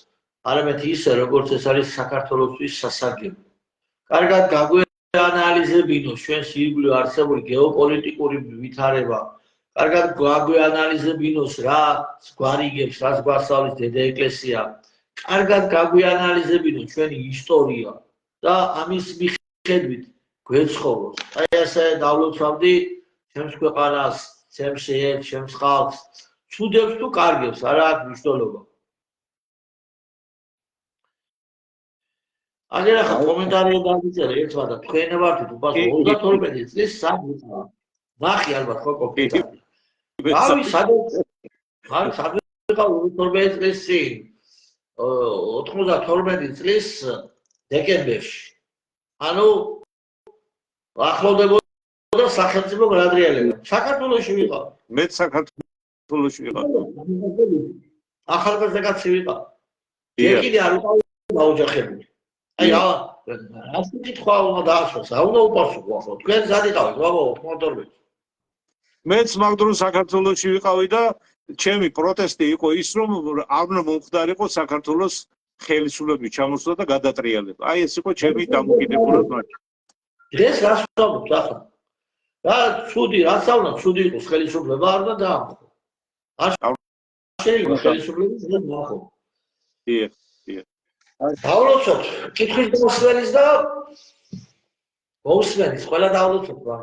არამედ ისე როგორც ეს არის საქართველოსთვის სასარგებლო. კარგად გაგვეანალიზებინოს ჩვენს ირგვლივ არსებული გეოპოლიტიკური ვითარება. კარგად გაგვეანალიზებინოს რა გვარიგებს, რა გვასწავლის დედა ეკლესია. კარგად გაგვეანალიზებინოს ჩვენი ისტორია და ამის მიხედვით გვეცხოვროს. აი ესე დავლოცავდი ჩემს ქვეყანას, ჩემს ერთ, ჩემს ხალხს, ცუდებს თუ კარგებს, არა აქვს მნიშვნელობა. აგერ ახლა კომენტარია დავიწერე ერთმა და თქვენ ვართ უპასო 32 წლის საერთოდ. ნახი ალბათ ხო კომენტარი. რავი სადაც ვიყავ 32 წლის წინ 92 წლის დეკემბერში. ანუ ახლოვდებოდა სახელმწიფო გადატრიალება. საქართველოში ვიყავ.
მეც საქართველოში ვიყავ.
ახალგაზრდა კაცი ვიყავ. კიდე არ ვიყავ დაოჯახებული. აი რა კითხვა უნდა დაასვას, რა უნდა უპასუხო ახლა. თქვენ ზადიყავით, ბაბო 92.
მეც მაგდროს საქართველოში ვიყავი და ჩემი პროტესტი იყო ის, რომ არ უნდა მომხდარიყო საქართველოს ხელისუფლების ჩამოსვლა და გადატრიალება. აი ეს იყო ჩემი დამოკიდებულება მათ.
დღეს რას ვამბობთ ახლა? რა ცუდი, რაც აუნა ცუდი იყოს ხელისუფლება არ უნდა დაამხო. არ შეიძლება ხელისუფლების დღეს მოახო.
დიახ.
დავლოცოთ, კითხვის მოსმენის და მოსმენის, ყველა დავლოცოთ რა.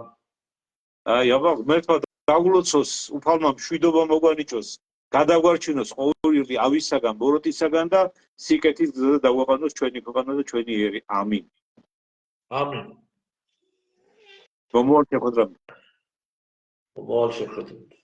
აი აბა მერტყვა დაგულოცოს, უფალმა მშვიდობა მოგვანიჭოს, გადაგვარჩინოს ყოველი ავისაგან, ბოროტისაგან და სიკეთის გზაზე დაგვაყენოს ჩვენი ქვეყანა და ჩვენი ერი. ამინ.
ამინ.
მომავალ შეხვედრამდე.
მომავალ შეხვედრამდე.